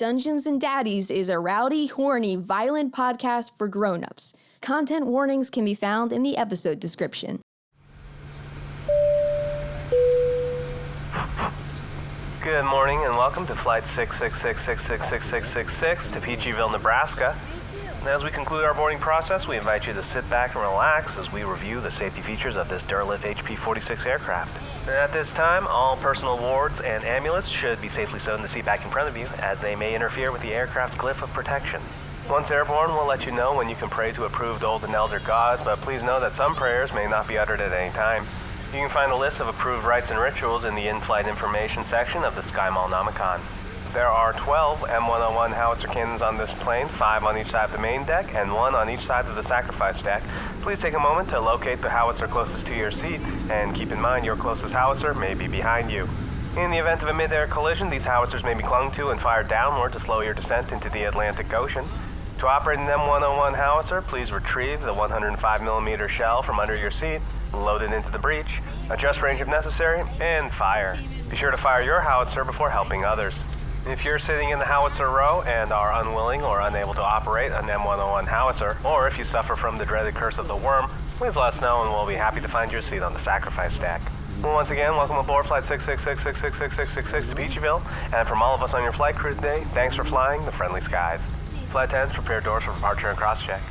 Dungeons and Daddies is a rowdy, horny, violent podcast for grown-ups. Content warnings can be found in the episode description. Good morning and welcome to Flight 666666666 to Peachyville, Nebraska. And as we conclude our boarding process, we invite you to sit back and relax as we review the safety features of this Derelict HP-46 aircraft. And at this time, all personal wards and amulets should be safely stowed in the seat back in front of you, as they may interfere with the aircraft's glyph of protection. Once airborne, we'll let you know when you can pray to approved old and elder gods, but please know that some prayers may not be uttered at any time. You can find a list of approved rites and rituals in the in-flight information section of the SkyMall Nomicon. There are 12 M101 howitzer cannons on this plane, 5 on each side of the main deck, and 1 on each side of the sacrifice deck. Please take a moment to locate the howitzer closest to your seat, and keep in mind your closest howitzer may be behind you. In the event of a mid-air collision, these howitzers may be clung to and fired downward to slow your descent into the Atlantic Ocean. To operate an M101 howitzer, please retrieve the 105mm shell from under your seat, load it into the breech, adjust range if necessary, and fire. Be sure to fire your howitzer before helping others. If you're sitting in the howitzer row and are unwilling or unable to operate an M101 howitzer, or if you suffer from the dreaded curse of the worm, please let us know and we'll be happy to find you a seat on the sacrifice stack. Well, once again, welcome aboard Flight 666666666 to Peachyville, and from all of us on your flight crew today, thanks for flying the friendly skies. Flight attendants, prepare doors for departure and cross-check.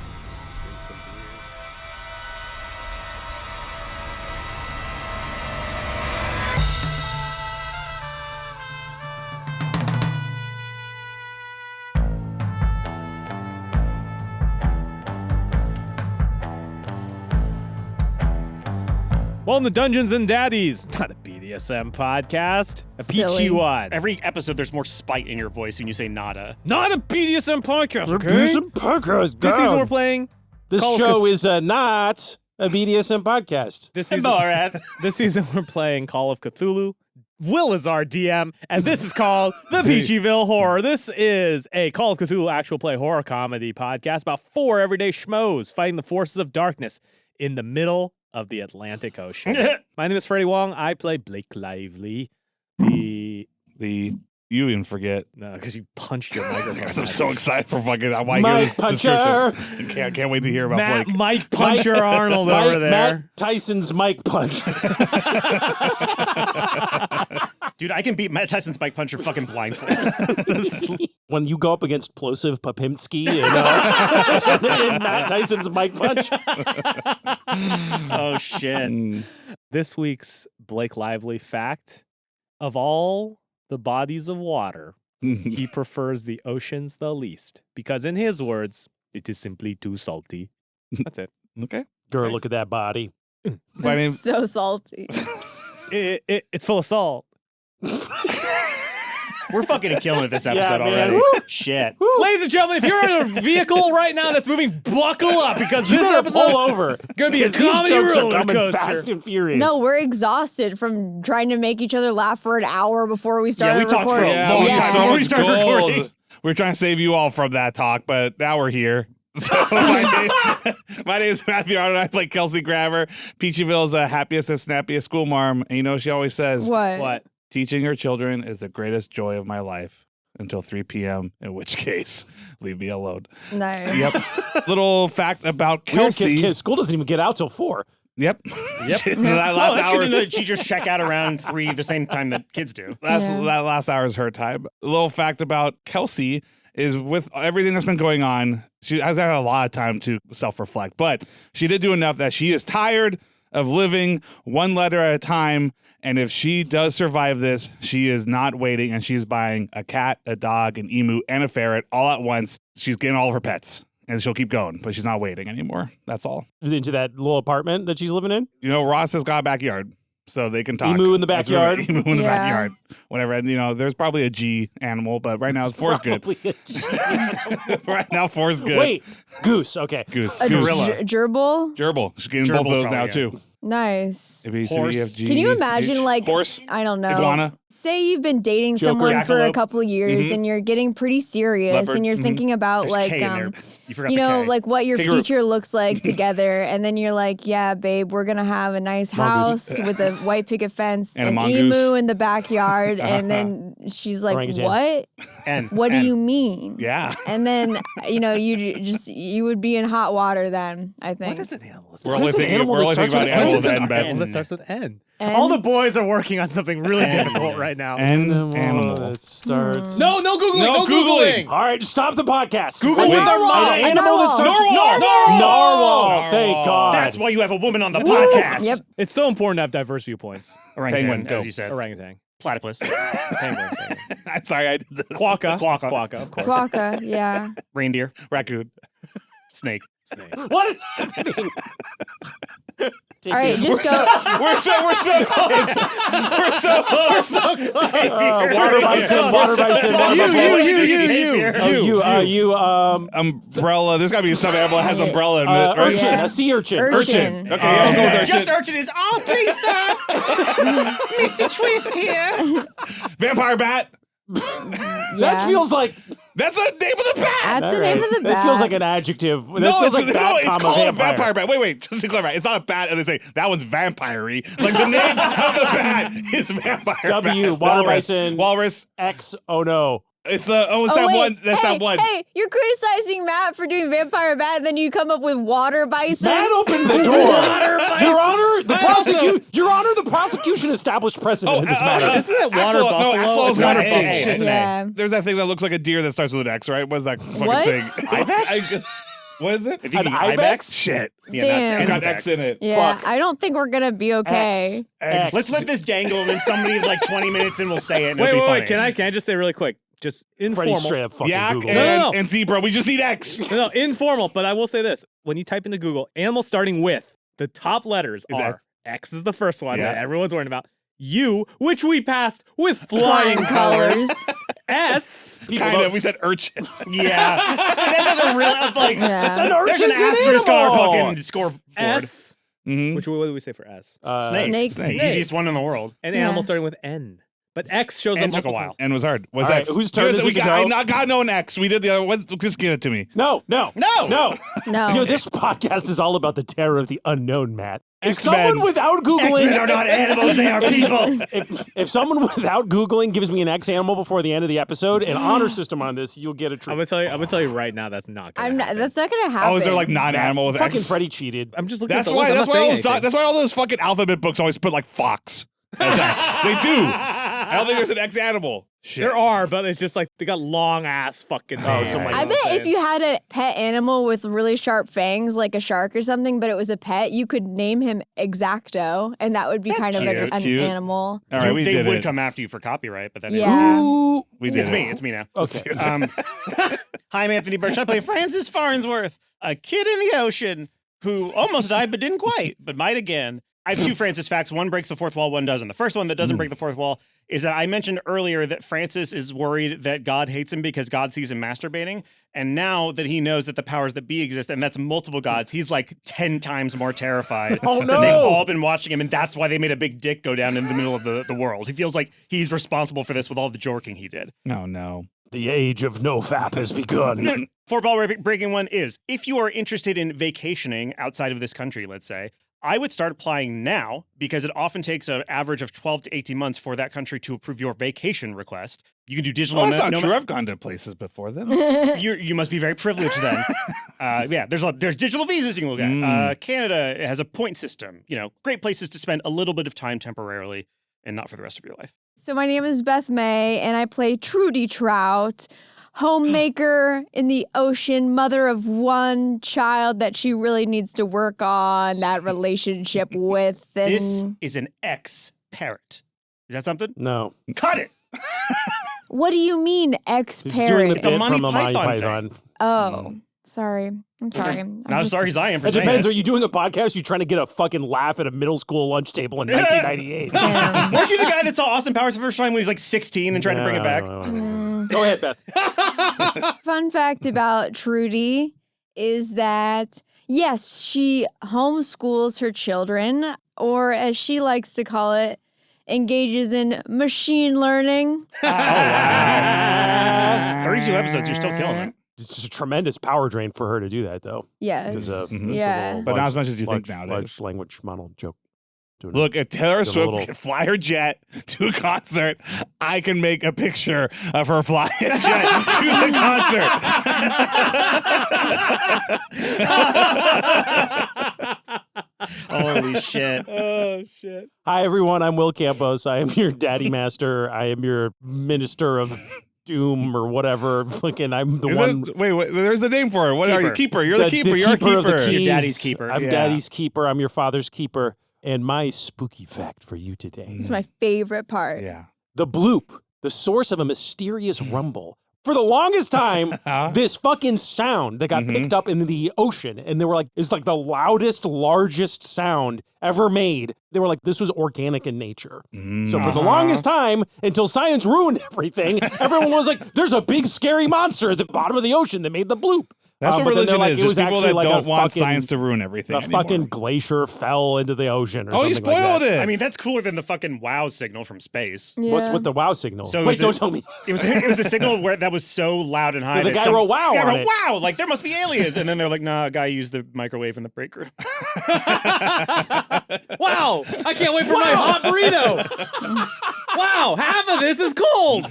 Welcome to Dungeons and Daddies, not a BDSM podcast, a peachy Silly. one. Every episode, there's more spite in your voice when you say nada. Not a BDSM podcast, okay? BDSM podcast. This season we're playing This Call of show Cth- is not a BDSM podcast. This Hey, season, Borat. this season we're playing Call of Cthulhu. Will is our DM, and this is called The Peachyville Horror. This is a Call of Cthulhu actual play horror comedy podcast about 4 everyday schmoes fighting the forces of darkness in the middle of the Atlantic Ocean. My name is Freddie Wong. I play Blake Lively. You even forget. No, because you punched your microphone. I'm so excited for fucking. I want to Mike hear this Puncher. description. Can't wait to hear about Matt, Blake. Mike Puncher Arnold over there. Matt Tyson's Mike Punch. Dude, I can beat Matt Tyson's Mike Puncher fucking blindfolded. When you go up against Plosive Papimsky and Matt Tyson's Mike Punch. Oh, shit. This week's Blake Lively fact: of all the bodies of water, he prefers the oceans the least because, in his words, it is simply too salty. That's it. Okay. Girl, look at that body. My name. It's so salty. It's full of salt. We're fucking killing it this episode man. already. Woo. Shit. Ladies and gentlemen, if you're in a vehicle right now that's moving, buckle up because this Pull episode over. gonna be a 'Cause these comedy jokes are roller coming coaster. fast and furious. No, we're exhausted from trying to make each other laugh for an hour before we started we talked for a recording. long we time. got so Before we much start recording. gold. We're trying to save you all from that talk, but now we're here. So my name is Matthew Arnold. I play Kelsey Grabber. Peachyville's the happiest and snappiest school marm. And you know, she always says, What? teaching her children is the greatest joy of my life until 3 p.m., in which case, leave me alone. Nice. Yep. Little fact about Weird, Kelsey. kids. School doesn't even get out till 4. Yep. Yep. That Oh, last that's hour. good to know that teachers check out around 3 the same time that kids do. Yeah. That last hour is her time. A little fact about Kelsey is with everything that's been going on, she has had a lot of time to self-reflect, but she did do enough that she is tired of living one letter at a time. And if she does survive this, she is not waiting, and she's buying a cat, a dog, an emu, and a ferret all at once. She's getting all of her pets, and she'll keep going, but she's not waiting anymore. That's all. Into that little apartment that she's living in. You know, Ross has got a backyard, so they can talk. Emu in the That's where- backyard. Emu in the Yeah. backyard. Whatever. And, you know, there's probably a G animal, but right now 4's good. Probably a G. Right now 4's good. Wait, goose. Okay. Goose. A Goose. gorilla. gerbil? Gerbil. She's getting both of Gerbil's those now, probably too. Nice. A, B, C, Horse. D, F, G, Can you H. imagine, like, horse? I don't know. Iguana? Say you've been dating Joker. someone for a Jackalope. couple of years and you're getting pretty serious Leopard. and you're thinking about There's like K in there. You forgot you the know K. like what your Kangaroo. future looks like together, and then you're like, yeah, babe, we're gonna have a nice house with a white picket fence, And a an mongoose. emu in the backyard, and then she's like, Orangutan. what? And What do you mean? Yeah. And then you would be in hot water then, I think. What is an animal? We're What only is an thinking, animal we're that only thinking starts about with animals N? and Beth. Well, that starts with N. And all the boys are working on something really difficult right now. Animal. That starts. No Googling. No No Googling. Googling. All right, stop the podcast. Google Wait, with their an mind. animal that starts with Narwhal. Narwhal. Thank God. That's why you have a woman on the podcast. Yep. It's so important to have diverse viewpoints. Orangutan, Penguin, go. as you said. Orangutan. Platypus. Penguin. I'm sorry, I did this. Quokka. Quokka. Quokka, of course. Quokka, yeah. Reindeer. Raccoon. Snake. Snake. What is happening? All right, just go. We're so close. We're so close. Water bison. Water bison. You. Umbrella. There's got to be some animal that has umbrella in it. right? Urchin. Yeah. A sea urchin. Urchin. Okay, I'll go with urchin. Just urchin is, oh, please, sir. Mr. Twist here. Vampire bat. That Yeah. feels like. That's the name of the bat. That's the name of the That bat. feels like an adjective. That No, feels it's, like bat, it's called vampire. a vampire bat. Wait, just to clarify, it's not a bat, and they say that one's vampire-y. Like the name of the bat is vampire W, bat. water Walrus. bison. Walrus. X. Oh no. It's the it's Oh, that wait. one. That's hey, that one. Hey, you're criticizing Matt for doing vampire bat, and then you come up with water bison. That opened the door. Your Honor, the prosecution established precedent in this matter. Isn't that water Axel- no, buffalo? Axel's It's got water an A. buffalo. It's an A. Yeah. There's that thing that looks like a deer that starts with an X, right? What's that fucking What? thing? Ibex? What is it? If you An can ibex? Shit. Yeah, Damn. It's got Ibex. X in it. Yeah, Fuck. I don't think we're gonna be okay. X. Let's let this jangle, and then somebody in like 20 minutes, and we'll say it. And it'll be Wait. funny. Can I just say really quick? Just Freddie informal. straight up fucking Yak Google. and, No. and zebra. We just need X. No, informal. But I will say this: when you type into Google, animal starting with the top letters Is are X is the first one Yeah. that everyone's worrying about. U, which we passed with Flying flying colors. colors. S, Kind of. We said urchin. Yeah. That doesn't really, like, Yeah. An there's an urchin's an asterisk on our animal. fucking scoreboard. S. Mhm. What do we say for S? Snake. The easiest one in the world. An Yeah. animal starting with N. But X shows N up took a multiple while. times. And was hard. Was All right, X? whose turn is it we to got, go? I got no an X. We did the other one. Just give it to me. No. No. You know, No. this podcast is all about the terror of the unknown, Matt. If X-Men. someone without X-Men Googling, are not animals, they are people. if someone without Googling gives me an X animal before the end of the episode, an honor system on this, you'll get a treat. I'm gonna tell you right now that's not gonna I'm not. happen. That's not gonna happen. Oh, is there like non-animal with Fucking X? Freddie cheated. I'm just looking That's at the why. list. I'm That's not why all saying those. anything. That's why all those fucking alphabet books always put like fox as X. They do. I don't think there's an X animal. Shit. There are, but it's just like they got long ass fucking names. somebody- I bet if you had a pet animal with really sharp fangs, like a shark or something, but it was a pet, you could name him Exacto, and that would be kind of cute. an That's cute. animal. All right, we They did would it. come after you for copyright, but that Yeah. Ooh. We did It's it. me. It's me now. Okay. Hi, I'm Anthony Burch. I play Francis Farnsworth, a kid in the ocean who almost died but didn't quite, but might again. I have two Francis facts. One breaks the fourth wall, one doesn't. The first one that doesn't break the fourth wall is that I mentioned earlier that Francis is worried that God hates him because God sees him masturbating. And now that he knows that the powers that be exist, and that's multiple gods, he's like 10 times more terrified. Oh, no. And they've all been watching him, and that's why they made a big dick go down in the middle of the world. He feels like he's responsible for this with all the jorking he did. No, no. The age of no fap has begun. Fourth ball breaking one is, if you are interested in vacationing outside of this country, let's say, I would start applying now because it often takes an average of 12 to 18 months for that country to approve your vacation request. You can do digital. Oh, that's not true. I've gone to places before then. You must be very privileged then. Yeah, there's digital visas you can look at. Canada has a point system. You know, great places to spend a little bit of time temporarily and not for the rest of your life. So my name is Beth May, and I play Trudy Trout, homemaker in the ocean, mother of one child that she really needs to work on that relationship with. And This is an ex-parrot. Is that something? No. Cut it! what do you mean, He's doing the ex-parent? It's a bit Monty from a Monty Python Python. Oh, sorry. I'm sorry. Not as sorry as I am for It saying depends. it. Are you doing a podcast? You trying to get a fucking laugh at a middle school lunch table in 1998? Damn. Weren't you the guy that saw Austin Powers the first time when he was like 16 and tried to bring it back? Go ahead, Beth. Fun fact about Trudy is that, yes, she homeschools her children, or as she likes to call it, engages in machine learning. Oh, wow. 32 episodes, you're still killing it. It's just a tremendous power drain for her to do that, though. Yes. It's a Yeah. But not as much as you think large nowadays. language model joke. Doing Look, if Taylor doing a Swift little- can fly her jet to a concert, I can make a picture of her flying a jet to the concert. Holy shit. Oh, shit. Hi, everyone. I'm Will Campos. I am your daddy master. I am your minister of doom or whatever. Fucking, I'm the Is one. it- wait, there's the name for it. What are you? Keeper. Keeper. You're the keeper. You're a keeper of the keeper. keys. Your daddy's keeper. I'm Yeah. daddy's keeper. I'm your father's keeper. And my spooky fact for you today. It's my favorite part. Yeah. The bloop, the source of a mysterious rumble. For the longest time, this fucking sound that got picked up in the ocean, and they were like, it's like the loudest, largest sound ever made. They were like, this was organic in nature. So for the longest time, until science ruined everything, everyone was like, there's a big scary monster at the bottom of the ocean that made the bloop. That's what but then they're religion like, is. it Just was people actually that like don't a want fucking, science to ruin everything a anymore. fucking glacier fell into the ocean or Oh, you something like spoiled that. it. I mean, that's cooler than the fucking wow signal from space. Yeah. What's with the wow signal? So Wait, is don't it- tell me. It was a signal where that was so loud and high. Yeah, the that guy some wrote wow guy on wrote it. wow, like there must be aliens. And then they're like, nah, a guy used the microwave in the break room. Wow. I can't wait for my hot burrito. Wow. Half of this is cold.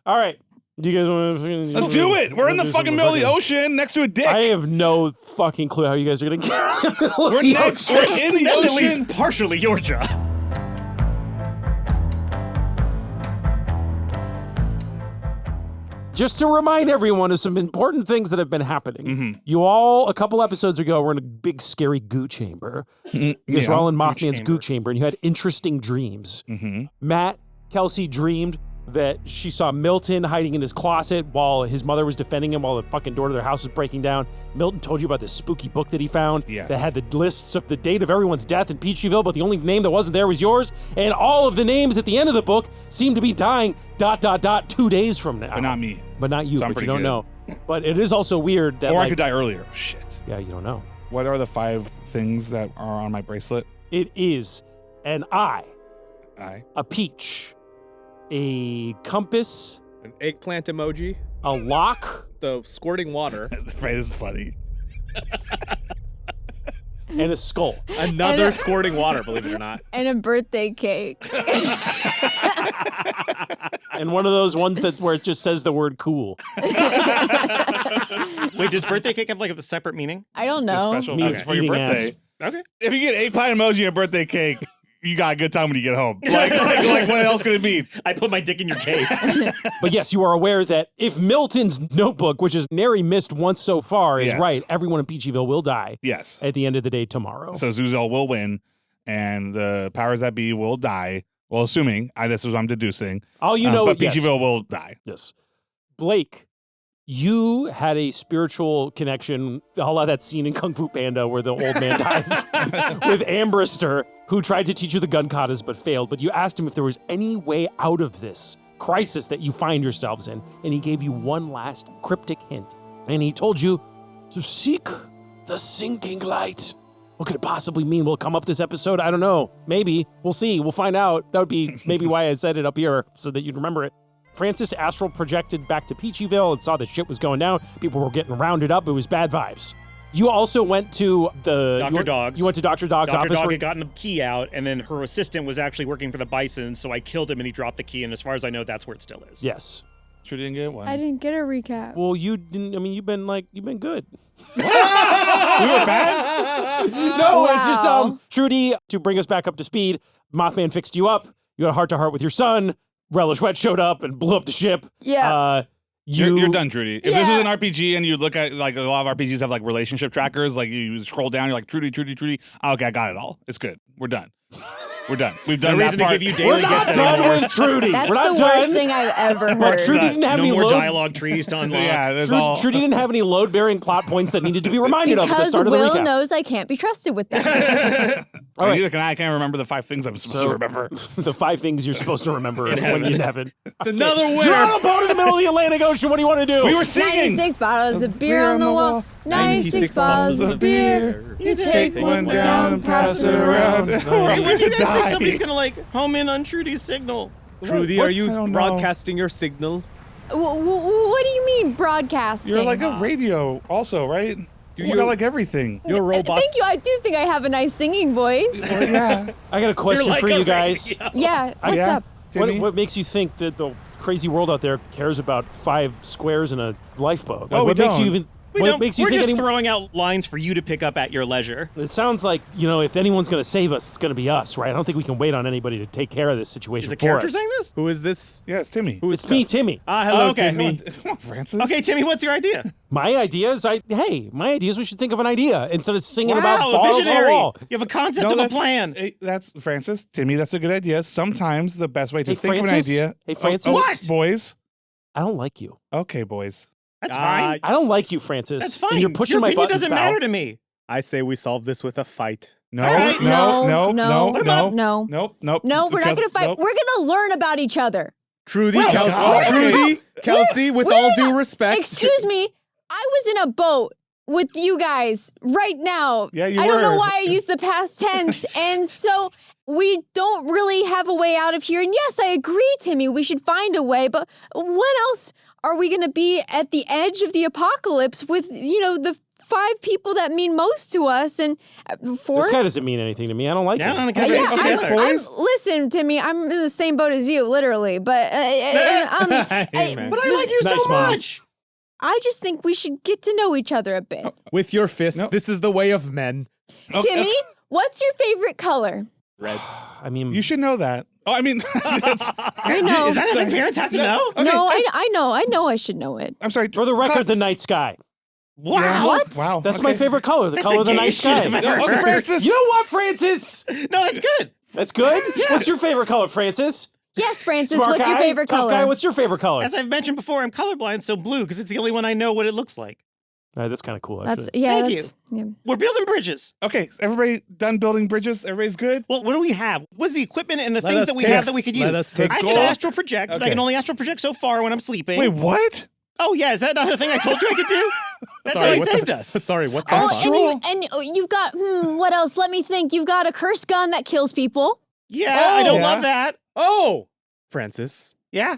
All right. Do you guys want to? Let's do it. We're in the fucking middle of the ocean next to a dick. I have no fucking clue how you guys are going to get in the middle We're of the next. ocean. We're in the That's at ocean. least partially your job. Just to remind everyone of some important things that have been happening. You all, a couple episodes ago, were in a big scary goo chamber. You guys were all in Mothman's goo chamber, and you had interesting dreams. Matt, Kelsey dreamed that she saw Milton hiding in his closet while his mother was defending him while the fucking door to their house was breaking down. Milton told you about this spooky book that he found Yes. that had the lists of the date of everyone's death in Peachyville, but the only name that wasn't there was yours. And all of the names at the end of the book seem to be dying ... 2 days from now. But not me. But not you, So I'm but you pretty don't good. know. But it is also weird that Or I like, could die earlier. Shit. yeah, you don't know. What are the 5 things that are on my bracelet? It is an eye, I. a peach, a compass, An eggplant emoji. a lock, The squirting water. The phrase is funny. and a skull. Another squirting water, believe it or not. And a birthday cake. And one of those ones that where it just says the word cool. Wait, does birthday cake have like a separate meaning? I don't The know. special Means for your eating birthday. ass. Okay. If you get eggplant emoji and a birthday cake, you got a good time when you get home. Like what else could it be? I put my dick in your cake. But yes, you are aware that if Milton's notebook, which is nary missed once so far, is Yes. right, everyone in Peachyville will die Yes. at the end of the day tomorrow. So Zuzel will win, and the powers that be will die. Well, assuming this is what I'm deducing. All you know, but yes. Peachyville will die. Yes. Blake, you had a spiritual connection, a lot of that scene in Kung Fu Panda where the old man dies, with Ambrister, who tried to teach you the gun katas but failed. But you asked him if there was any way out of this crisis that you find yourselves in, and he gave you one last cryptic hint. And he told you to seek the sinking light. What could it possibly mean? Will it come up this episode? I don't know. Maybe. We'll see. We'll find out. That would be maybe why I said it up here, so that you'd remember it. Francis Astral projected back to Peachyville and saw that shit was going down. People were getting rounded up. It was bad vibes. You also went to the... Dr. Dog's. You went to Dr. Dog's Dr. office. Dog where- had gotten the key out, and then her assistant was actually working for the Bison, so I killed him and he dropped the key, and as far as I know, that's where it still is. Yes. Trudy didn't get one. I didn't get a recap. Well, you didn't... I mean, you've been good. We were bad? No, it's just Wow. Trudy, to bring us back up to speed, Mothman fixed you up. You had a heart-to-heart with your son. Relish Wet showed up and blew up the ship. Yeah. You're done, Trudy. If this Yeah. was an RPG and you look at, like, a lot of RPGs have, like, relationship trackers, like, you scroll down, you're like, Trudy. Oh, okay, I got it all. It's good. We're done. We're done. We've done No that reason to part. give you daily We're not gifts done anymore. with Trudy. That's We're not the worst done. thing I've ever Well, heard. Trudy didn't have no any more load. dialogue trees to unlock. Yeah, there's all... Trudy didn't have any load-bearing plot points that needed to be reminded of at the Because start of the Will recap. knows I can't be trusted with that. All right. Neither can I. I can't remember the 5 things I'm supposed to remember. The 5 things you're supposed to remember when you're in heaven. It's another winner. You're on a boat in the middle of the Atlantic Ocean. What do you want to do? We were singing. 96 bottles of beer on the wall. 96 bottles of beer. You take one down and pass it around. Hey, when do you guys think somebody's gonna like home in on Trudy's signal? Trudy, What? are I you don't know. broadcasting your signal? What do you mean broadcasting? You're like a radio also, right? You got like everything. Your robots. Thank you. I do think I have a nice singing voice. Yeah. I got a question like for a you guys. Yeah. What's Yeah. up? Timmy? What makes you think that the crazy world out there cares about 5 squares in a lifeboat? Oh, we what makes you don't. even? We What don't, makes you we're think just any? throwing out lines for you to pick up at your leisure. It sounds like, if anyone's going to save us, it's going to be us, right? I don't think we can wait on anybody to take care of this situation Is a for character us. saying this? Who is this? Yeah, it's Timmy. Who is It's me, Timmy. Hello, Oh, okay. Timmy. Come on, Francis. Okay, Timmy, what's your idea? My idea is we should think of an idea instead of singing Wow, about a balls on a visionary. wall. You have a concept No, of a that's- plan. Hey, that's Francis. Timmy, that's a good idea. Sometimes the best way to Hey, think Francis? of an idea. Hey, Francis? What? Boys? I don't like you. Okay, boys. That's fine. I don't like you, Francis. That's fine. And you're pushing your my opinion buttons, doesn't pal. matter to me. I say we solve this with a fight. No, All right. no, No. What about- No. Nope. No, we're not Because- going to fight. nope. We're going to learn about each other. Trudy, Well, Kelsey, God. Trudy, Kelsey, with all due respect. Excuse me. I was in a boat with you guys right now. Yeah, you I don't know were. why I used the past tense. And so we don't really have a way out of here. And yes, I agree, Timmy. We should find a way. But when else are we going to be at the edge of the apocalypse with, the 5 people that mean most to us and 4? This guy doesn't mean anything to me. I don't like Yeah, him. I don't think Yeah, okay, I'm, listen, Timmy, I'm in the same boat as you, literally. But Hey, man. But I like you Nice, so Mom. much. I just think we should get to know each other a bit. With your fists, No. this is the way of men. Timmy, what's your favorite color? Red. I mean, You should know that. Oh, I mean, that's, I know. Is that anything parents have to know? Okay. No, I know. I know I should know it. I'm sorry. for the record, the night sky. Wow. Yeah. What? Wow. That's okay. my favorite color, the color of the the night gayest shit sky. I've ever Okay, heard. Francis. You know what, Francis? No, that's good. That's good? What's your favorite color, Francis? Yes, Francis, Smart what's your guy? favorite Tough color? guy, what's your favorite color? As I've mentioned before, I'm colorblind, so blue, because it's the only one I know what it looks like. All right, that's kind of cool, actually. That's yeah. Thank that's, yeah. We're building bridges. Okay, everybody done building bridges? Everybody's good? Well, what do we have? What's the equipment and the Let things us that we take- have that we could use? let us take I goal. can astral project, but I Okay. can only astral project so far when I'm sleeping. Wait, what? Oh, yeah, is that not a thing I told you I could do? That's Sorry, how he what saved the, us. Sorry, what the Oh, fuck? and you've got what else? Let me think. You've got a curse gun that kills people. Yeah, I don't Yeah. love that. Oh, Francis, Yeah.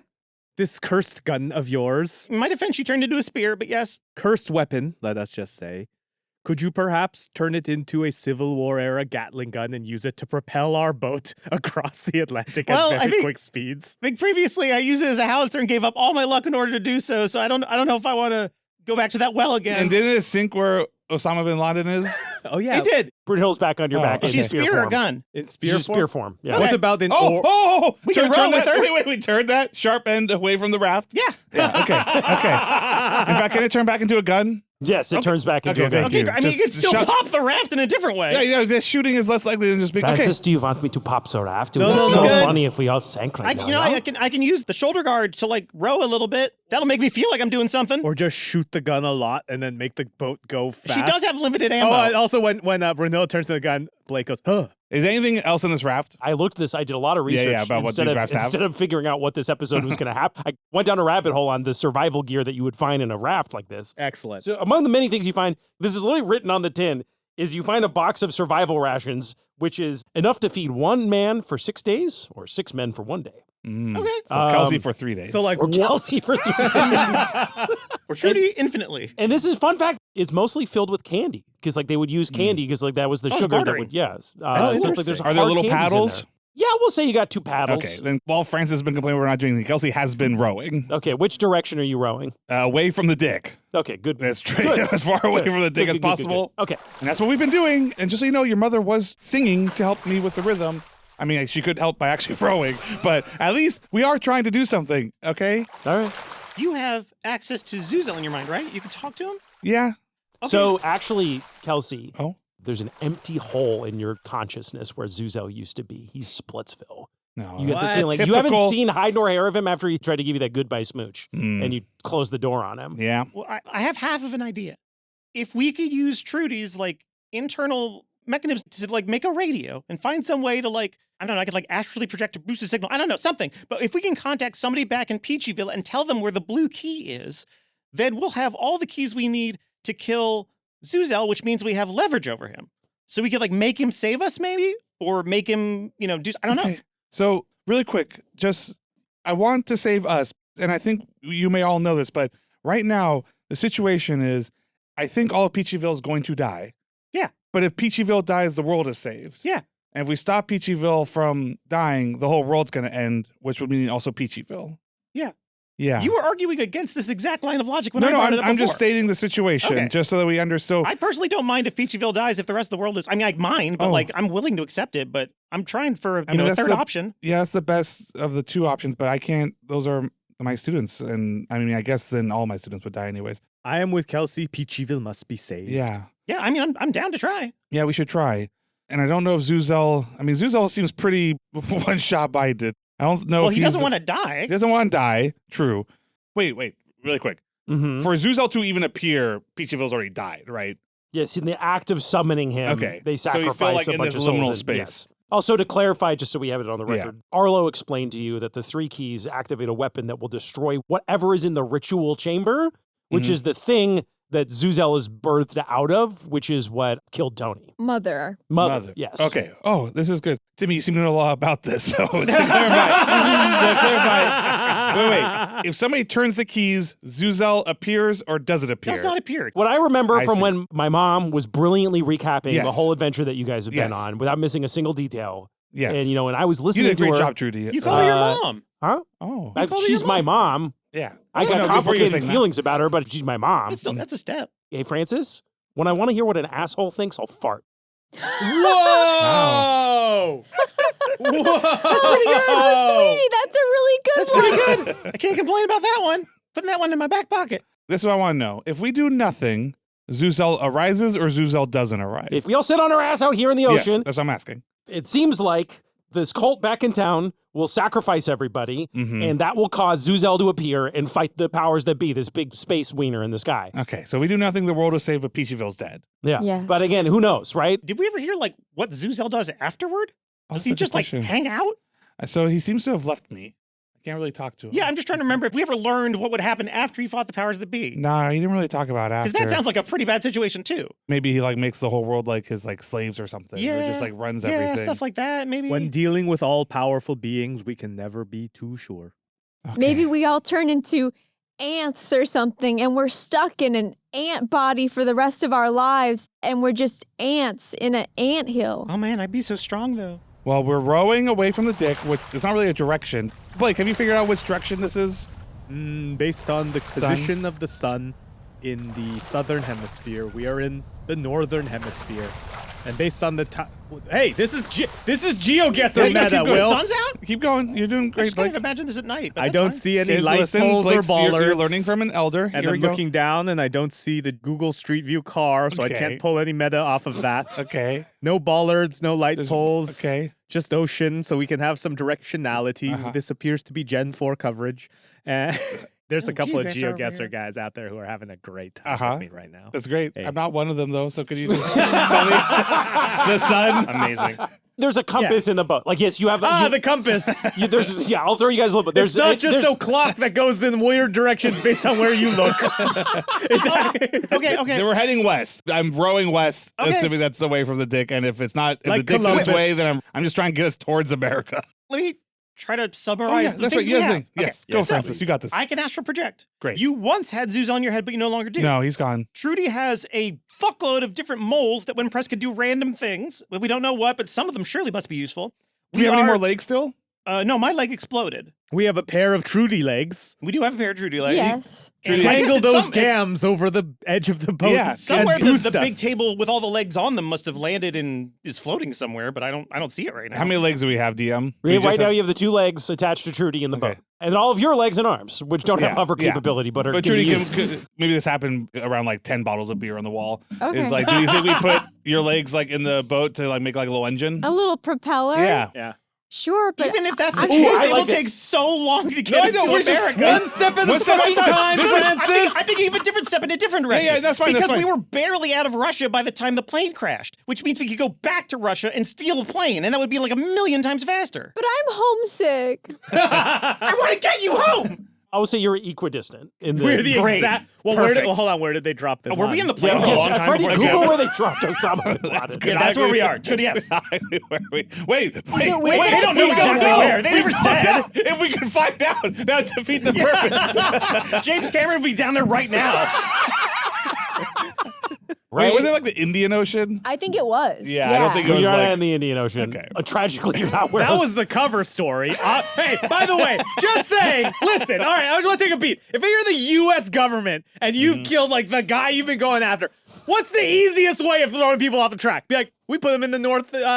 this cursed gun of yours, In my defense, she turned into a spear, but yes. cursed weapon, let us just say, could you perhaps turn it into a Civil War era Gatling gun and use it to propel our boat across the Atlantic Well, I at very think- quick speeds? I think previously I used it as a howitzer and gave up all my luck in order to do so, so I don't know if I want to go back to that well again. And didn't it sink where Osama bin Laden is? Oh yeah, It did. Brunhild's back on your Oh, back. in okay. She's spear spear or form. gun. in She's spear spear form. Yeah. Okay. What about in Oh, or? We can row with her. Wait, we turned that sharp end away from the raft? Yeah. Yeah, okay, okay. In fact, can it turn back into a gun? Yes, it turns back into Okay, a gun. thank Okay, you. I mean, you Just can still shut- pop the raft in a different way. Yeah, just shooting is less likely than just being Francis, do you want me to pop the raft? It would No, be no, so no. funny if we all sank right now. I can use the shoulder guard to like row a little bit. That'll make me feel like I'm doing something. Or just shoot the gun a lot and then make the boat go fast. She does have limited ammo. Oh, and also when Brunhilde turns to the gun, Blake goes, huh. Is there anything else in this raft? I looked this. I did a lot of research yeah, about what instead these of rafts have. instead of figuring out what this episode was going to happen. I went down a rabbit hole on the survival gear that you would find in a raft like this. Excellent. So among the many things you find, this is literally written on the tin, is you find a box of survival rations, which is enough to feed 1 man for 6 days or 6 men for 1 day. Okay. So Kelsey for 3 days. So like Or Kelsey for 3 days. Or Trudy infinitely. And this is fun fact. It's mostly filled with candy because like they would use candy because like that was the Oh, it's sugar that bartering. would yes. That's so, like, there's Are there hard little candies in paddles? there. Yeah, we'll say you got 2 paddles. Okay, then while Francis has been complaining we're not doing anything, Kelsey has been rowing Okay, which direction are you rowing? away from the dick. Okay, good. That's true. Good. As far away Good. from the dick Good, as good, good, possible. good. Okay. And that's what we've been doing. And just so you know, your mother was singing to help me with the rhythm. I mean, she could help by actually rowing, but at least we are trying to do something, okay? All right. You have access to Zuzel in your mind, right? You can talk to him? Yeah. Okay. So actually, Kelsey, Oh. there's an empty hole in your consciousness where Zuzel used to be. He's Splitsville. No. You get to What? see like you haven't Typical. seen hide nor hair of him after he tried to give you that goodbye smooch, Mm. and you close the door on him. Yeah. Well, I have half of an idea. If we could use Trudy's like internal mechanisms to like make a radio and find some way to like, I don't know, I could like astrally project a boost the signal. I don't know, something. But if we can contact somebody back in Peachyville and tell them where the blue key is, then we'll have all the keys we need to kill Zuzel, which means we have leverage over him. So we could like make him save us maybe, or make him, you know, do, I don't know. So really quick, I want to save us. And I think you may all know this, but right now the situation is, I think all of Peachyville is going to die. Yeah. But if Peachyville dies, the world is saved. Yeah. And if we stop Peachyville from dying, the whole world's going to end, which would mean also Peachyville. Yeah. Yeah. You were arguing against this exact line of logic when I No, brought it up I'm just before. stating the situation, Okay. just so that we understand. I personally don't mind if Peachyville dies if the rest of the world is. I mean, I mind, but Oh. like I'm willing to accept it. But I'm trying for I mean, a that's third the- option. Yeah, that's the best of the two options, but I can't. Those are my students, and I mean, I guess then all my students would die anyways. I am with Kelsey. Peachyville must be saved. Yeah. Yeah, I mean, I'm down to try. Yeah, we should try. And I don't know if Zuzel. I mean, Zuzel seems pretty one shot minded. I don't know Well, if he doesn't want to die. He doesn't want to die. True. Wait, really quick. Mm-hmm. For Zuzel to even appear, Peachyville's already died, right? Yes, in the act of summoning him, Okay. they So he's still, sacrifice like, a in bunch this of liminal souls. space. Yes. Also, to clarify, just so we have it on the Yeah. record, Arlo explained to you that the 3 keys activate a weapon that will destroy whatever is in the ritual chamber, which Mhm. is the thing that Zuzel is birthed out of, which is what killed Tony. Mother. Mother. Yes. Okay. Oh, this is good. Timmy, you seem to know a lot about this. So to clarify. Wait. If somebody turns the keys, Zuzel appears or does it appear? Does not appear. What I remember I from see. when my mom was brilliantly recapping Yes. the whole adventure that you guys have been Yes. on without missing a single detail. Yes. And, and I was you listening did a to great her. job, Trudy. You call her your Uh, mom. Huh? Oh. call her She's your my mom. mom. Yeah. I No, got before you complicated think that. feelings about her, but she's my mom. That's a step. Hey, Francis, when I want to hear what an asshole thinks, I'll fart. Whoa! Whoa! That's pretty good. Oh, sweetie, that's a really good That's one. pretty good. I can't complain about that one. Putting that one in my back pocket. This is what I want to know. If we do nothing, Zuzel arises or Zuzel doesn't arise? If we all sit on our ass out here in the Yes, ocean, that's what I'm asking. it seems like this cult back in town will sacrifice everybody, Mhm. and that will cause Zuzel to appear and fight the powers that be, this big space wiener in the sky. Okay, so we do nothing, the world is saved, but Peachyville's dead. Yeah. Yes. But again, who knows, right? Did we ever hear like what Zuzel does afterward? Does that's he a good just like question. hang out? So he seems to have left me. I can't really talk to him. Yeah, I'm just trying to remember if we ever learned what would happen after he fought the powers that be. Nah, he didn't really talk about Because after. that sounds like a pretty bad situation too. Maybe he like makes the whole world like his like slaves or something. Or Yeah, just like runs Yeah, everything. stuff like that. Maybe. When dealing with all powerful beings, we can never be too sure. Okay. Maybe we all turn into ants or something and we're stuck in an ant body for the rest of our lives and we're just ants in an anthill. Oh man, I'd be so strong though. Well, we're rowing away from the dick, which it's not really a direction. Blake, have you figured out which direction this is? Based on the position of the sun in the southern hemisphere, we are in the northern hemisphere. And based on the time, hey, this is GeoGuessr Yeah, meta, keep going. Will. Sun's out? Keep going. You're doing I great, just kind Blake. of imagine this at night. But I that's don't fine. see any Kids, light listen, poles or Blake's- ballers. You're learning from an elder. And Here I'm we go. looking down, and I don't see the Google Street View car, so I Okay. can't pull any meta off of that. Okay. No bollards, no light There's- poles. Okay. Just ocean, so we can have some directionality. Uh-huh. This appears to be Gen 4 coverage. And there's a Oh, couple of GeoGuessr over GeoGuessr here. guys out there who are having a great time Uh-huh. with me right now. That's great. Hey. I'm not one of them though, so could you just tell me the sun? Amazing. There's a compass in the boat. Like, yes, you have. The compass. There's, I'll throw you guys a little bit. There's not just a clock that goes in weird directions based on where you look. Okay. They were heading west. I'm rowing west, Okay. assuming that's away from the dick. And if it's not, if Like the dick's Columbus. this way, then I'm just trying to get us towards America. Let me try to Oh, summarize yeah, the that's things right. we Yeah, have. thing. Yes, go, Francis. You got this. I can astral project. Great. You once had Zeus on your head, but you no longer do. No, he's gone. Trudy has a fuckload of different moles that when pressed could do random things. We don't know what, but some of them surely must be useful. Do we have any more legs still? No, my leg exploded. We have a pair of Trudy legs. We do have a pair of Trudy legs. Yes. And I guess Dangle it's those some- it's- gams over the edge of the boat. Yeah, and Somewhere the boost big us. table with all the legs on them must have landed and is floating somewhere, but I don't see it right now. How many legs do we have, DM? Right now, you have the 2 legs attached to Trudy in the Okay. boat, and all of your legs and arms, which don't have Yeah, hover yeah. capability, but are. But gonna Trudy, use- maybe this happened around like 10 bottles of beer on the wall. Okay. Is like, do you think we put your legs like in the boat to like make like a little engine? A little propeller. Yeah. Yeah. Sure, but Even if that's the I'm case, just- it will take so long to get us to we're just America. One step at a One step at a fucking time. time, This is- Francis. I think even different step in a different direction. yeah, that's fine, that's Because we fine. were barely out of Russia by the time the plane crashed, which means we could go back to Russia and steal a plane, and that would be like 1,000,000 times faster. But I'm homesick. I want to get you home. I would say you're equidistant in the. We're the Great. exact. Well, Perfect. hold on. Where did they drop Bin Were we Laden? in the plane Yeah, for a yes, long time? Freddie, before Google we where they dropped Osama bin Laden. Yeah, that's where we are. Good, yes. Wait, Is it Wait, weird they don't know exactly where. They never said. If we could find out, that would defeat the purpose. James Cameron would be down there right now. Wait, Right? was it like the Indian Ocean? I think it was. Yeah, I don't think it was You're like... not in the Indian Ocean. Okay. Tragically, you're not where That was the cover story. Hey, by the way, just saying, listen, all right, I just want to take a beat. If you're the U.S. government and you've killed, like, the guy you've been going after, what's the easiest way of throwing people off the track? Be like, we put them in the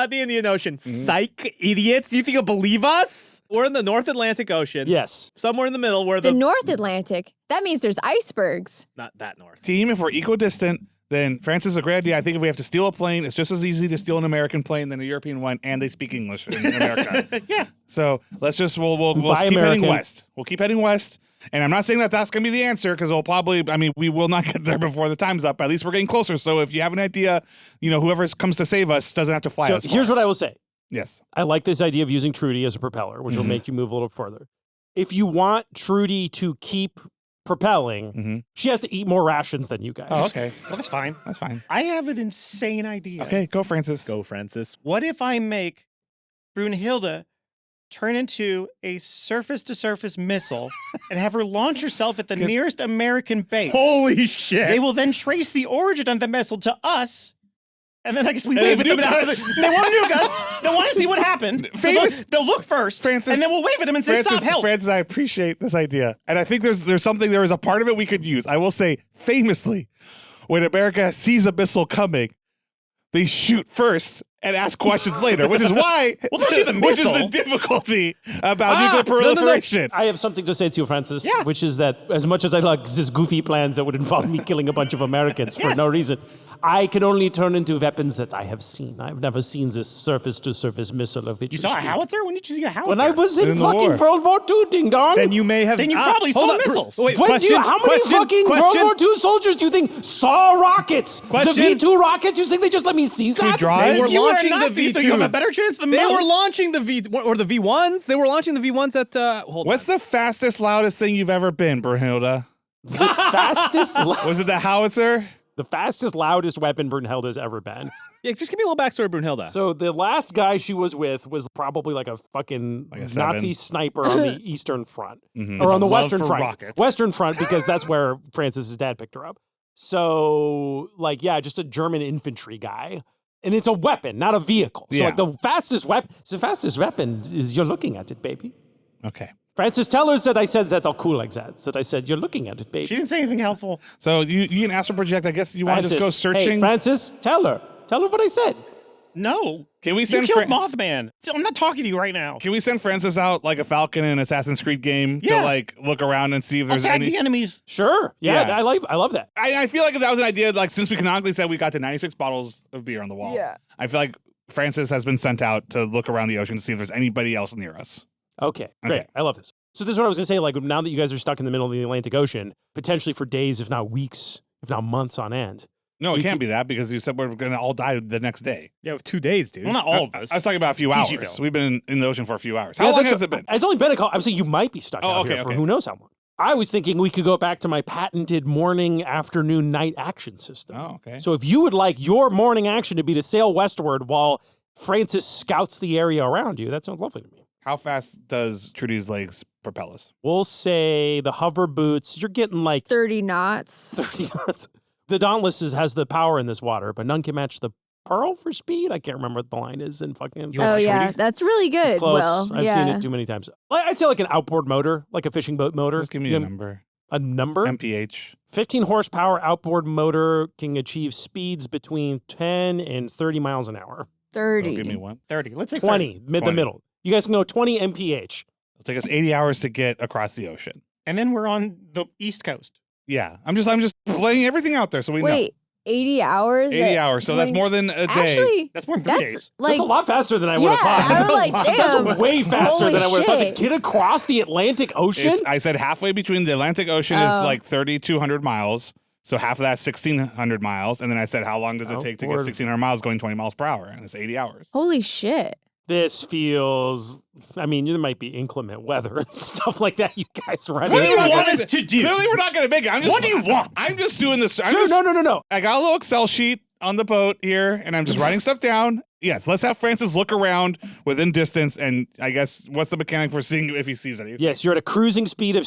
the Indian Ocean. Psych, idiots. You think you'll believe us? We're in the North Atlantic Ocean. Yes. Somewhere in the middle where The North Atlantic. That means there's icebergs. Not that north. Team, if we're equidistant, then Francis is a great idea. I think if we have to steal a plane, it's just as easy to steal an American plane than a European one, and they speak English in America. Yeah. So let's just, we'll Buy keep heading American. west. We'll keep heading west. And I'm not saying that that's going to be the answer, because we'll probably, I mean, we will not get there before the time's up. At least we're getting closer. So if you have an idea, whoever comes to save us doesn't have to fly So us. here's what I will say. Yes. I like this idea of using Trudy as a propeller, which will make you move a little further. If you want Trudy to keep propelling, she has to eat more rations than you guys. Oh, okay. Well, that's fine. That's fine. I have an insane idea. Okay, go, Francis. Go, Francis. What if I make Brunhilde turn into a surface-to-surface missile and have her launch herself at the nearest American base? Holy shit. They will then trace the origin of the missile to us, and then I guess we wave at them. They won't nuke us. They'll want to see what happened. So they'll look first, Francis, and then we'll wave at them and say, "Stop! Help!" Francis, I appreciate this idea. And I think there's something, there is a part of it we could use. I will say, famously, when America sees a missile coming, they shoot first and ask questions later, which is why, Well, they'll shoot the which is the missile. difficulty about nuclear proliferation. I have something to say to you, Francis, Yeah. which is that as much as I like these goofy plans that would involve me killing a bunch of Americans for no reason, I can only turn into weapons that I have seen. I've never seen this surface-to-surface missile of which You saw a howitzer? When did you see a howitzer? When I was in In the fucking war. World War II, ding dong. Then you may have. Then you probably hold saw on. missiles. Wait, How many question, fucking World question. War II soldiers do you think saw rockets? Question. The V2 rockets? You think they just let me see Can we that? draw They it? were You were a launching the Nazi, so you have a V2s. better chance than They most. were launching the V1s. They were launching the V1s at. Hold What's on. the fastest, loudest thing you've ever been, Brunhilde? The fastest, Was it the howitzer? the fastest, loudest weapon Brunhilde has ever been. Yeah, just give me a little backstory, Brunhilde. So the last guy she was with was probably like a fucking Like a 7. Nazi sniper on the Eastern Front. Mhm. Or on the Love Western for Front. rockets. Western Front, because that's where Francis's dad picked her up. So, like, yeah, just a German infantry guy. And it's a weapon, not a vehicle. So, Yeah. like, the fastest weapon is you're looking at it, baby. Okay. Francis, tell her that I said that all cool like that. That I said, you're looking at it, baby. She didn't say anything helpful. So you can astral project. I guess you want to just go Francis, searching. Hey, Francis, tell her. Tell her what I said. No. Can we You send killed Mothman. I'm not talking to you right now. Can we send Francis out like a Falcon in an Assassin's Creed game Yeah. to like look around and see if I'll there's tag any? the enemies. Sure. Yeah, Yeah. I love that. I feel like if that was an idea, like since we canonically said we got to 96 bottles of beer on the wall, Yeah. I feel like Francis has been sent out to look around the ocean to see if there's anybody else near us. Okay, great. Okay. I love this. So this is what I was going to say. Like, now that you guys are stuck in the middle of the Atlantic Ocean, potentially for days, if not weeks, if not months on end. No, it We can't could- be that because you said we're going to all die the next day. Yeah, 2 days, dude. Well, not all of us. I was talking about a few hours. PG-ville. We've been in the ocean for a few hours. How Yeah, long that's- has it been? It's only been a couple. I'm saying you might be stuck Oh, out okay, here for okay. who knows how long. I was thinking we could go back to my patented morning, afternoon, night action system. Oh, okay. So if you would like your morning action to be to sail westward while Francis scouts the area around you, that sounds lovely to me. How fast does Trudy's legs propel us? We'll say the hover boots, you're getting like 30 knots. 30 knots. The Dauntless has the power in this water, but none can match the Pearl for speed. I can't remember what the line is in fucking. Oh, yeah. Trudy? That's really It's good, close. Will. I've yeah. seen it too many times. I'd say like an outboard motor, like a fishing boat motor. Just give me You a know, number. A number? MPH. 15 horsepower outboard motor can achieve speeds between 10 and 30 miles an hour. So 30. give me one. 30. Let's say 20, 30. the 20. middle. You guys can know 20 mph. It'll take us 80 hours to get across the ocean. And then we're on the East Coast. Yeah. I'm just laying everything out there so we know. Wait, 80 hours? 80 hours. So that's more than a day. Actually, That's more than 3 days. like That's a lot faster than I would have yeah, thought. I'm like, damn. That's way faster Holy than I would have thought to shit. get across the Atlantic Ocean. I said halfway between the Atlantic Ocean is like 3,200 miles. So half of that's 1,600 miles. And then I said, how long does it take to get 1,600 miles going 20 miles per hour? And it's 80 hours. Holy shit. This feels, I mean, there might be inclement weather and stuff like that you guys run What do you into. want us to do? Clearly, we're not going to make it. What do you want? I'm just doing this. Sure, no. I got a little Excel sheet on the boat here, and I'm just writing stuff down. Yes, let's have Francis look around within distance, and I guess what's the mechanic for seeing if he sees anything? Yes, you're at a cruising speed of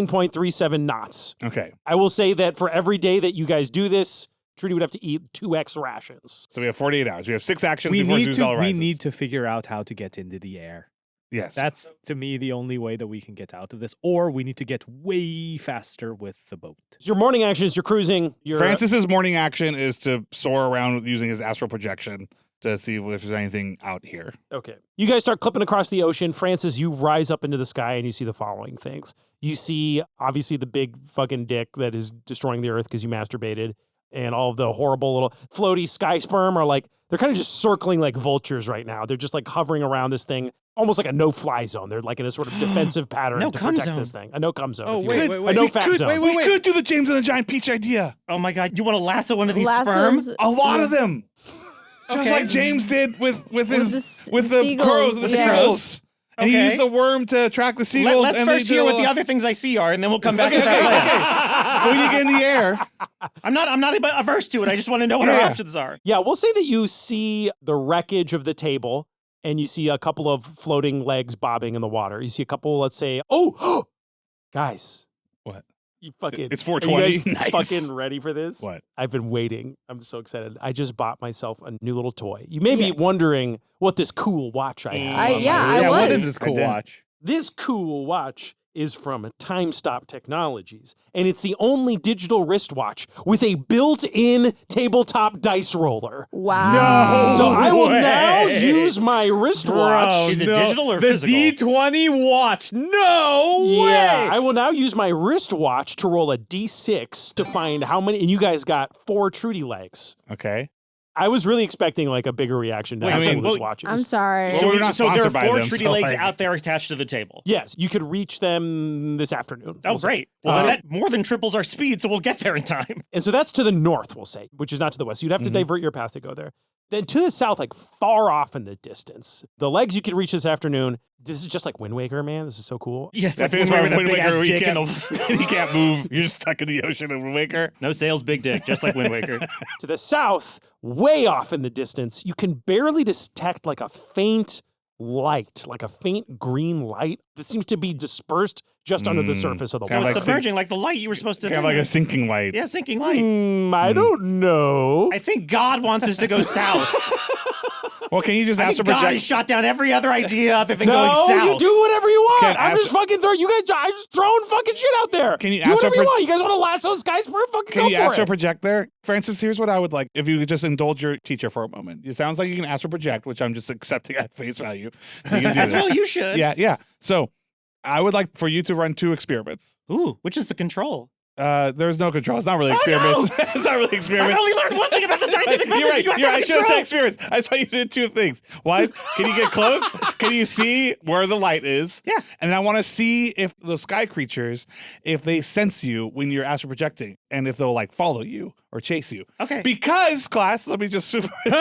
17.37 knots. Okay, I will say that for every day that you guys do this, Trudy would have to eat 2x rations. so we have 48 hours. We have 6 actions We before need Zuzal to. rises. We need to figure out how to get into the air. Yes. That's to me the only way that we can get out of this, or we need to get way faster with the boat. So your morning action is you're cruising. You're Francis's morning action is to soar around using his astral projection to see if there's anything out here. Okay. You guys start clipping across the ocean. Francis, you rise up into the sky and you see the following things. You see, obviously, the big fucking dick that is destroying the earth because you masturbated. And all of the horrible little floaty sky sperm are like, they're kind of just circling like vultures right now. They're just like hovering around this thing, almost like a no-fly zone. They're like in a sort of defensive pattern No to cum protect zone. this thing. A no-cum zone. Oh, if you wait, will. wait, A no-fat zone. We could do the James and the Giant Peach idea. Oh my God, you want to lasso one of these Lassos. sperm? A lot of them. Just Okay. like James did with the seagulls, crows, with the yeah. seagulls. And he Okay. used the worm to track the seagulls. Let's and they first did hear a what the little- other things I see are, and then we'll come back to that later. When you get in the air, I'm not averse to it. I just want to know what our Yeah. options are. Yeah, we'll say that you see the wreckage of the table and you see a couple of floating legs bobbing in the water. You see a couple, let's say, guys. What? You fucking, It's are you 420. guys Nice. fucking ready for this? What? I've been waiting. I'm so excited. I just bought myself a new little toy. You may be Yeah. wondering what this cool watch I have. on yeah, my I wrist What was. is this I cool did. watch? This cool watch is from Time Stop Technologies, and it's the only digital wristwatch with a built-in tabletop dice roller. Wow. So I will way. now use my wristwatch. Is it digital or the physical? D20 watch. No way. Yeah, I will now use my wristwatch to roll a D6 to find how many, and you guys got 4 Trudy legs. okay. I was really expecting like a bigger reaction to Wait, how I cool mean, this well, watch is. I'm sorry. Well, we're not so there are sponsored by 4 them, Trudy so, legs like- out there attached to the table. Yes, you could reach them this afternoon. Oh, we'll say. great. Well, then that more than triples our speed, so we'll get there in time. And so that's to the north, we'll say, which is not to the west. You'd have to divert your path to go there. Then to the south, like far off in the distance, the legs you could reach this afternoon. This is just like Wind Waker, man. This is so cool. Yes, That like famous when part we're of in a Wind big ass Waker where dick you in can't, the you can't move. You're just stuck in the ocean in Wind Waker. no sails, big dick, just like Wind Waker. To the south, way off in the distance, you can barely detect like a faint light, like a faint green light that seems to be dispersed just under the surface of the Kinda water. like It's submerging like the light you were supposed to Kind of do. like a sinking light. Yeah, sinking light. I don't know. I think God wants us to go south. Well, can you just I astral think God has project? shot down every other idea other than No, going south. you do whatever you want. Can I'm just fucking throwing. You guys, I'm just throwing fucking shit out there. Can you do astral whatever you pro- want? You guys want to lasso skyscraper? Fucking Can go you for astral it. project there? Francis, here's what I would like. If you could just indulge your teacher for a moment. It sounds like you can astral project, which I'm just accepting at face value. You can do As that. well, you should. Yeah. So I would like for you to run 2 experiments. Ooh, which is the control? There's no control. It's not really Oh, experiments. no! It's not really I've experiments. only learned one thing about the scientific method. You're right. You have You're to right. I have should have said control. experiments. I just want you to do 2 things. One, can you get close? Can you see where the light is? Yeah. And I want to see if the sky creatures, if they sense you when you're astral projecting, and if they'll like follow you or chase you. Okay. Because, class, let me just super pitch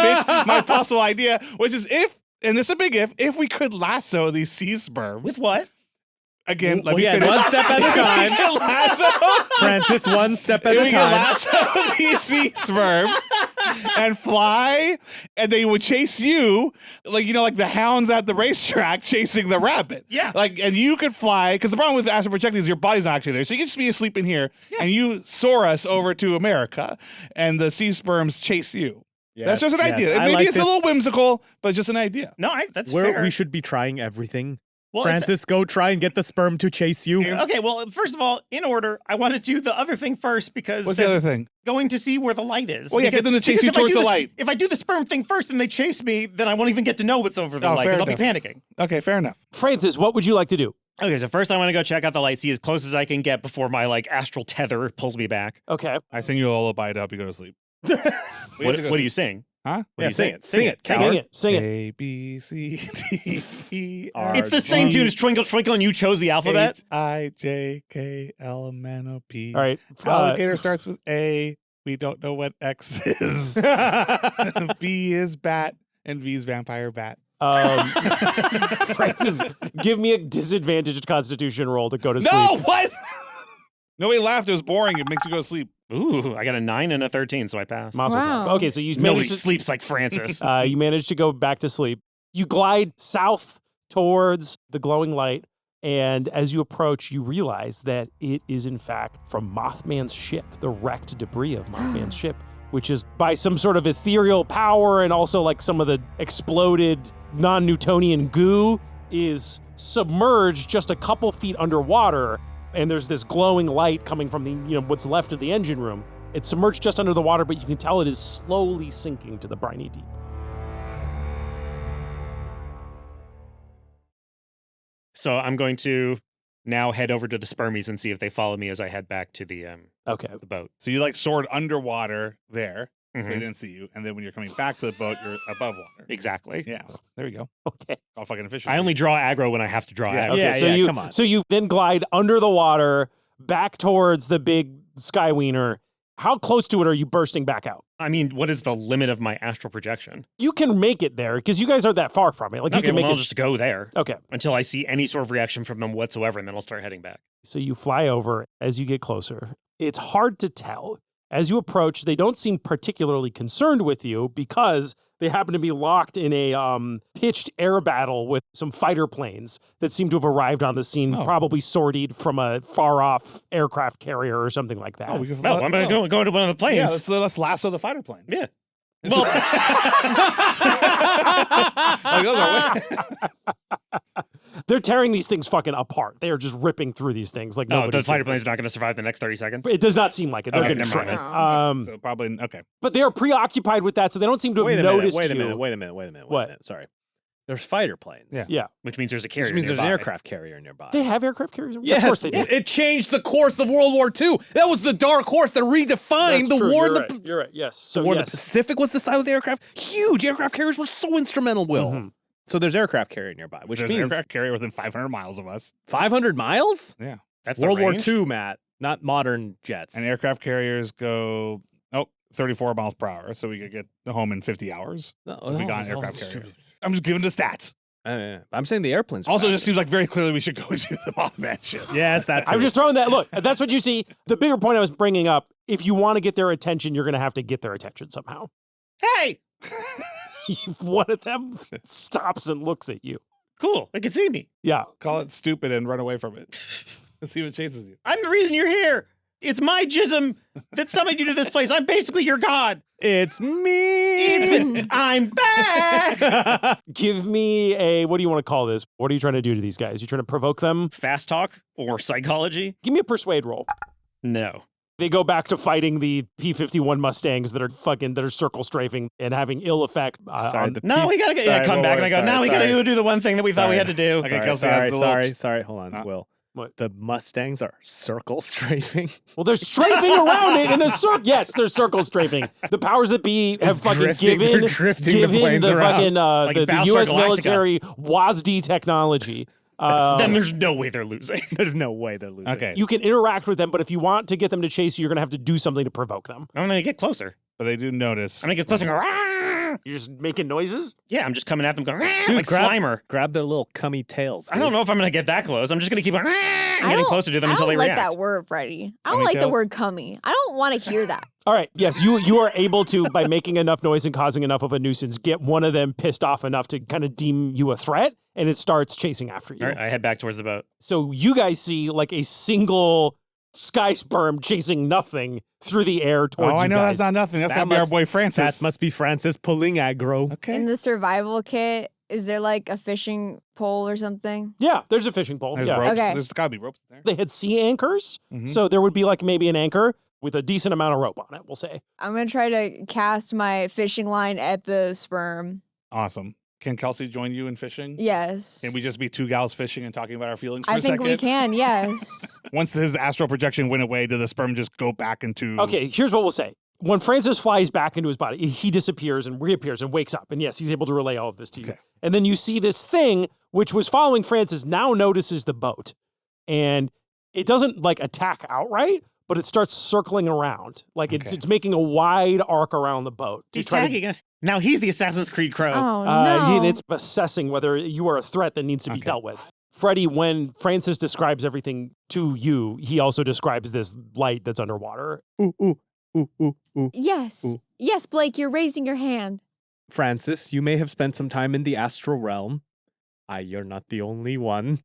my possible idea, which is if, and this is a big if we could lasso these sea sperms. With what? Again, let Well, me yeah, finish. one step at a time. If we could lasso Francis, one step at if a we could time. lasso these sea sperms and fly, and they would chase you, like like the hounds at the racetrack chasing the rabbit. Yeah. Like, and you could fly because the problem with astral projecting is your body's not actually there, so you can just be asleep in here, and you soar us over to America, and the sea sperms chase you. That's just an idea. I Maybe like it's a little this. whimsical, but it's just an idea. No, that's fair. We should be trying everything. Well, it's- Francis, go try and get the sperm to chase you. Okay, well, first of all, in order, I want to do the other thing first because What's the other thing? going to see where the light is. Well, yeah, get them to chase because you if I towards do the this- light. If I do the sperm thing first and they chase me, then I won't even get to know what's over the Oh, light fair because I'll be enough. panicking. Okay, fair enough. Francis, what would you like to do? Okay, so first I want to go check out the light, see as close as I can get before my astral tether pulls me back. Okay. I sing you a lullaby to help you go to sleep. What do you sing? Huh? Yeah, sing it. Sing it. Sing it. Sing it. A, B, C, D, E, R. It's the same tune as Twinkle Twinkle, and you chose the alphabet? H-I-J-K-L-M-N-O-P. All right. Alligator starts with A. We don't know what X is. B is bat, and V is vampire bat. Francis, give me a disadvantaged Constitution roll to go to sleep. No, what? Nobody laughed. It was boring. It makes you go to sleep. Ooh, I got a 9 and a 13, so I passed. Mazel tov. Wow. Okay, so you Nobody managed to sleeps like Francis. you managed to go back to sleep. You glide south towards the glowing light, and as you approach, you realize that it is in fact from Mothman's ship, the wrecked debris of Mothman's ship, which is by some sort of ethereal power and also like some of the exploded non-Newtonian goo is submerged just a couple feet underwater. And there's this glowing light coming from the, what's left of the engine room. It's submerged just under the water, but you can tell it is slowly sinking to the briny deep. So I'm going to now head over to the spermies and see if they follow me as I head back to the boat. So you like soared underwater there. So Mhm. they didn't see you. And then when you're coming back to the boat, you're above water. Exactly. Yeah. There we go. Okay. All fucking efficient. I only draw aggro when I have to draw Yeah. aggro. Okay, Yeah, so yeah, you come on. so you then glide under the water back towards the big sky wiener. How close to it are you bursting back out? I mean, what is the limit of my astral projection? You can make it there because you guys aren't that far from it. Like you Okay, can well, make I'll it. just go there Okay. until I see any sort of reaction from them whatsoever, and then I'll start heading back. So you fly over as you get closer. It's hard to tell. As you approach, they don't seem particularly concerned with you because they happen to be locked in a pitched air battle with some fighter planes that seem to have arrived on the scene, probably sortied from a far-off aircraft carrier or something like that. Oh, we can Well, I'm going to go into one of the planes. Yeah, let's lasso the fighter plane. Yeah. Well, Like, those are They're tearing these things fucking apart. They are just ripping through these things like no, nobody's those fighter business. planes are not going to survive the next 30 seconds. It does not seem like it. They're Okay, going to never shred. mind. so probably, okay. But they are preoccupied with that, so they don't seem to have Wait a noticed minute. you. Wait a minute. What? Sorry. There's fighter planes. Yeah. Yeah. Which means there's a carrier Which means there's an nearby. aircraft carrier nearby. They have aircraft carriers? Yes, Of course they do. It changed the course of World War II. That was the dark horse that redefined That's the true. war. You're The right. You're right. Yes. So war in the yes. Pacific was decided with aircraft. Huge aircraft carriers were so instrumental, Will. Mhm. So there's aircraft carrier nearby, which There's an means aircraft carrier within 500 miles of us. 500 miles? That's the World War range? II, Matt, not modern jets. And aircraft carriers go 34 miles per hour, so we could get home in 50 hours. No, if we got an aircraft carrier. I'm just giving the stats. I'm saying the airplanes. are Also, it faster. just seems like very clearly we should go into the Mothman ship. Yes, that's. I'm just throwing that. Look, that's what you see. The bigger point I was bringing up, if you want to get their attention, you're going to have to get their attention somehow. Hey, One of them stops and looks at you. cool. They can see me. Yeah. Call it stupid and run away from it. Let's see what chases you. I'm the reason you're here. It's my jism that summoned you to this place. I'm basically your god. It's me. I'm back. Give me a, what do you want to call this? What are you trying to do to these guys? You trying to provoke them? Fast talk or psychology? Give me a persuade roll. No. They go back to fighting the P-51 Mustangs that are circle strafing and having ill effect. Sorry, on, the No, we gotta Sorry, come whoa, back, whoa, and I go. Now we gotta go do the one thing that we thought we had to do. Okay, Sorry, Kelsey has the little- sorry. Hold on, Will. What? The Mustangs are circle strafing. well, they're strafing around it in a circle. Yes, they're circle strafing. The powers that be have fucking drifting- given they're drifting the planes the around. fucking Like the Battlestar U.S. Galactica. military WASD technology. Then there's no way they're losing. There's no way they're losing. Okay. You can interact with them, but if you want to get them to chase you, you're going to have to do something to provoke them. I'm gonna get closer. But they do notice. I'm gonna get closer and go. "Rah!" You're just making noises? Yeah, I'm just coming at them going Dude, like grab- Slimer. Grab their little cummy tails. I don't know if I'm gonna get that close. I'm just gonna keep going and getting closer to them I until don't they like react. that word, Freddie. I don't like the word cummy. I don't want to hear that. All right. Yes, you are able to, by making enough noise and causing enough of a nuisance, get one of them pissed off enough to kind of deem you a threat, and it starts chasing after you. All right, I head back towards the boat. So you guys see like a single sky sperm chasing nothing through the air towards I you know guys. that's not nothing. That's That gotta be our must- boy Francis. That must be Francis pulling aggro. Okay. In the survival kit, is there like a fishing pole or something? Yeah, there's a fishing pole. There's Yeah. ropes. Okay. There's gotta be ropes there. They had sea anchors, Mhm. so there would be like maybe an anchor with a decent amount of rope on it, we'll say. I'm going to try to cast my fishing line at the sperm. Awesome. Can Kelsey join you in fishing? Yes. Can we just be two gals fishing and talking about our feelings for I a think second? we can, yes. Once his astral projection went away, did the sperm just go back into... Okay, here's what we'll say. when Francis flies back into his body, he disappears and reappears and wakes up. And yes, he's able to relay all of this to you. Okay. And then you see this thing, which was following Francis, now notices the boat. And it doesn't like attack outright, but it starts circling around. Like it's making a wide arc around the boat. He's tagging us. Now he's the Assassin's Creed Crow. Oh, no. And it's assessing whether you are a threat that needs to be dealt with. Freddie, when Francis describes everything to you, he also describes this light that's underwater. Ooh, ooh, ooh, ooh, ooh. Yes. Ooh. Yes, Blake, you're raising your hand. Francis, you may have spent some time in the astral realm. You're not the only one.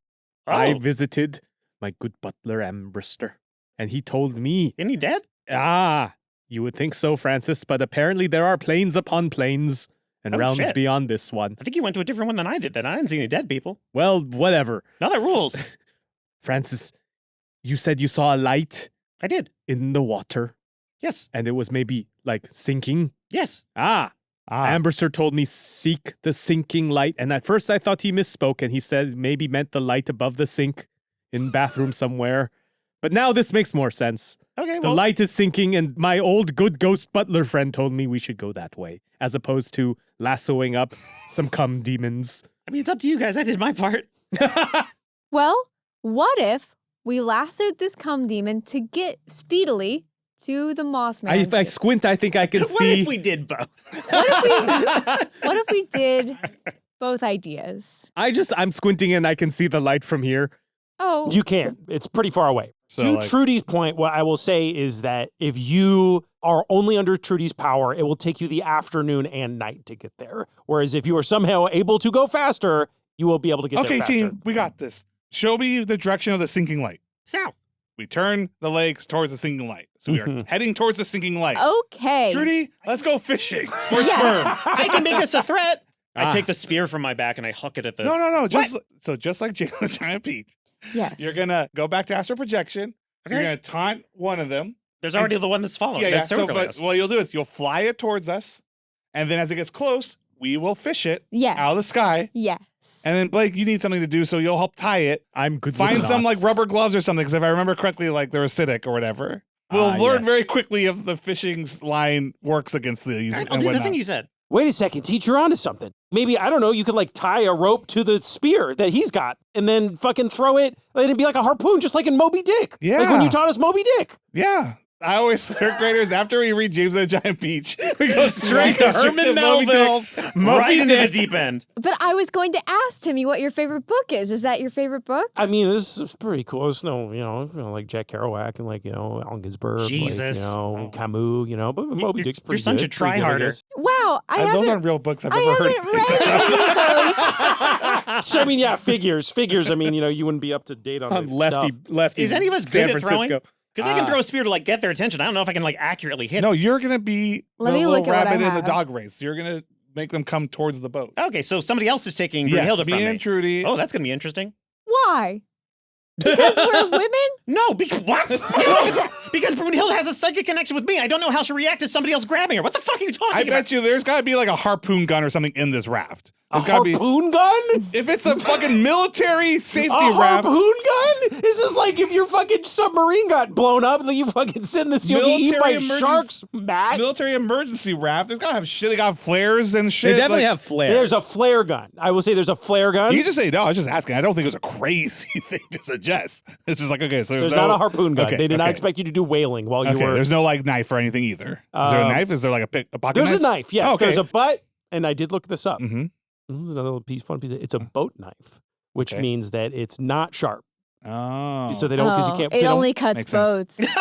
Oh. I visited my good butler, Ambrister, and he told me... Isn't he dead? You would think so, Francis, but apparently there are planes upon planes and realms shit. beyond this one. I think he went to a different one than I did then. I didn't see any dead people. Well, whatever. Now that rules. Francis, you said you saw a light I did. in the water, Yes. and it was maybe, like, sinking? Yes. Ambrister told me seek the sinking light, and at first I thought he misspoke, and he said maybe meant the light above the sink in bathroom somewhere. But now this makes more sense. Okay, The well, light is sinking, and my old good ghost butler friend told me we should go that way, as opposed to lassoing up some cum demons. I mean, it's up to you guys. I did my part. Well, what if we lassoed this cum demon to get speedily to the Mothman? If I squint, I think I can What see. if we did both? What if we did both ideas? I'm squinting and I can see the light from here. Oh, You can't. It's pretty far away. So, to like- Trudy's point, what I will say is that if you are only under Trudy's power, it will take you the afternoon and night to get there. Whereas if you are somehow able to go faster, you will be able to get there Okay, faster. team, we got this. Show me the direction of the sinking light. South. We turn the legs towards the sinking light. So we are heading towards the sinking light. okay. Trudy, let's go fishing for Yes. sperm. I can make us a threat. I Ah. take the spear from my back and I huck it at the... No. Just like Jane the Giant Peach. Yes. You're gonna go back to astral projection. Okay. You're gonna taunt one of them. There's already the one that's following. Yeah. That's So, circling us. what you'll do is you'll fly it towards us, and then as it gets close, we will fish it Yes. out of the sky. Yes. And then Blake, you need something to do, so you'll help tie it. I'm good with Find some like knots. rubber gloves or something, because if I remember correctly, like they're acidic or whatever. We'll learn yes. very quickly if the fishing line works against these. All right, and I'll do the whatnot. thing you said. Wait a second, teach, you're onto something. Maybe, I don't know, you could like tie a rope to the spear that he's got and then fucking throw it. It'd be like a harpoon, just like in Moby Dick. Like when Yeah. you taught us Moby Dick. Yeah. I always, third graders, after we read James and the Giant Peach, We go straight to Herman Moby Dick. Melville's Moby Right into the Dick. deep end. But I was going to ask Timmy what your favorite book is. Is that your favorite book? I mean, this is pretty cool. It's like Jack Kerouac and like, Allen Ginsberg, Jesus. like, Camus, but Moby Dick's pretty your son good. should try pretty good, I harder. guess. Wow, I those haven't. aren't real books I've I ever heard. haven't read any of those. So, I mean, yeah, figures. I mean, you wouldn't be up to date on the lefty, stuff. lefty. Is any of us San good at throwing? Francisco. Because I can throw a spear to like get their attention. I don't know if I can like accurately hit No, you're going to be Let the me little look at what I rabbit in the have. dog race. You're going to make them come towards the boat. it. Okay, so somebody else is taking Yes, Brunhilde me from and me. Trudy. Oh, that's going to be interesting. Why? Because we're women? No, because what? Because Brunhilde has a psychic connection with me. I don't know how she'll react to somebody else grabbing her. What the fuck are you talking I about? bet you there's got to be like a harpoon gun or something in this raft. A There's gotta be, harpoon gun? if it's a fucking military safety A raft. harpoon gun? This is like if your fucking submarine got blown up, like you fucking send this you'll get eaten by Military emergency- sharks, Matt. Military emergency raft. There's got to have shit. They got flares and shit. They definitely like- have flares. There's a flare gun. I will say there's a flare gun. You can just say no. I was just asking. I don't think it was a crazy thing to suggest. It's just like okay, so There's no, not a harpoon gun. Okay, They did not okay. expect you to do whaling while you Okay, were. there's no like knife or anything either. Is there a knife? Is there like a pocket There's knife? a knife, yes. Oh, okay. There's a butt, and I did look this up. Mm-hmm. Another little fun piece. It's a boat knife, which Okay. means that it's not sharp. Oh. So they don't, because you can't. it they don't- only cuts Makes sense. boats.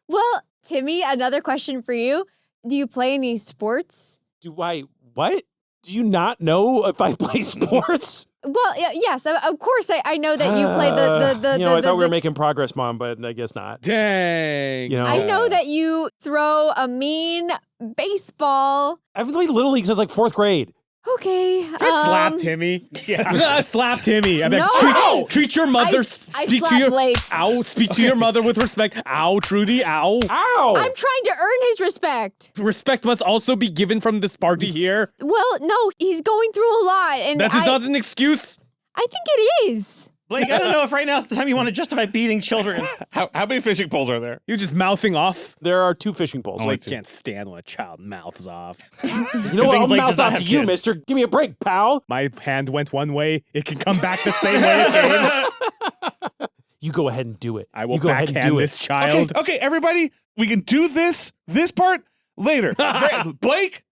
Well, Timmy, another question for you. Do you play any sports? Do I, what? Do you not know if I play sports? Well, yes, of course. I know that you play the. I thought we were making progress, Mom, but I guess not. Dang. You know? I know that you throw a mean baseball. I've played Little League since like 4th grade. Okay. Slap Timmy. Yeah. Slap Timmy. I mean, No. treat your mother. I speak to slap your Blake. Ow. Speak to your mother with respect. Ow, Trudy. Ow. Ow! I'm trying to earn his respect. Respect must also be given from this party here. Well, no, he's going through a lot, and That is not an excuse. I think it is. Blake, I don't know if right now is the time you want to justify beating children. How many fishing poles are there? You're just mouthing off. There are 2 fishing poles. I Only two. can't stand when a child mouths off. You know what? thing I'll Blake mouth does not off to have you, kids. mister. Give me a break, pal. My hand went one way. It can come back the same way it came. You go ahead and do it. I will you go ahead and backhand do this it. child. Okay, everybody, we can do this part later. Blake,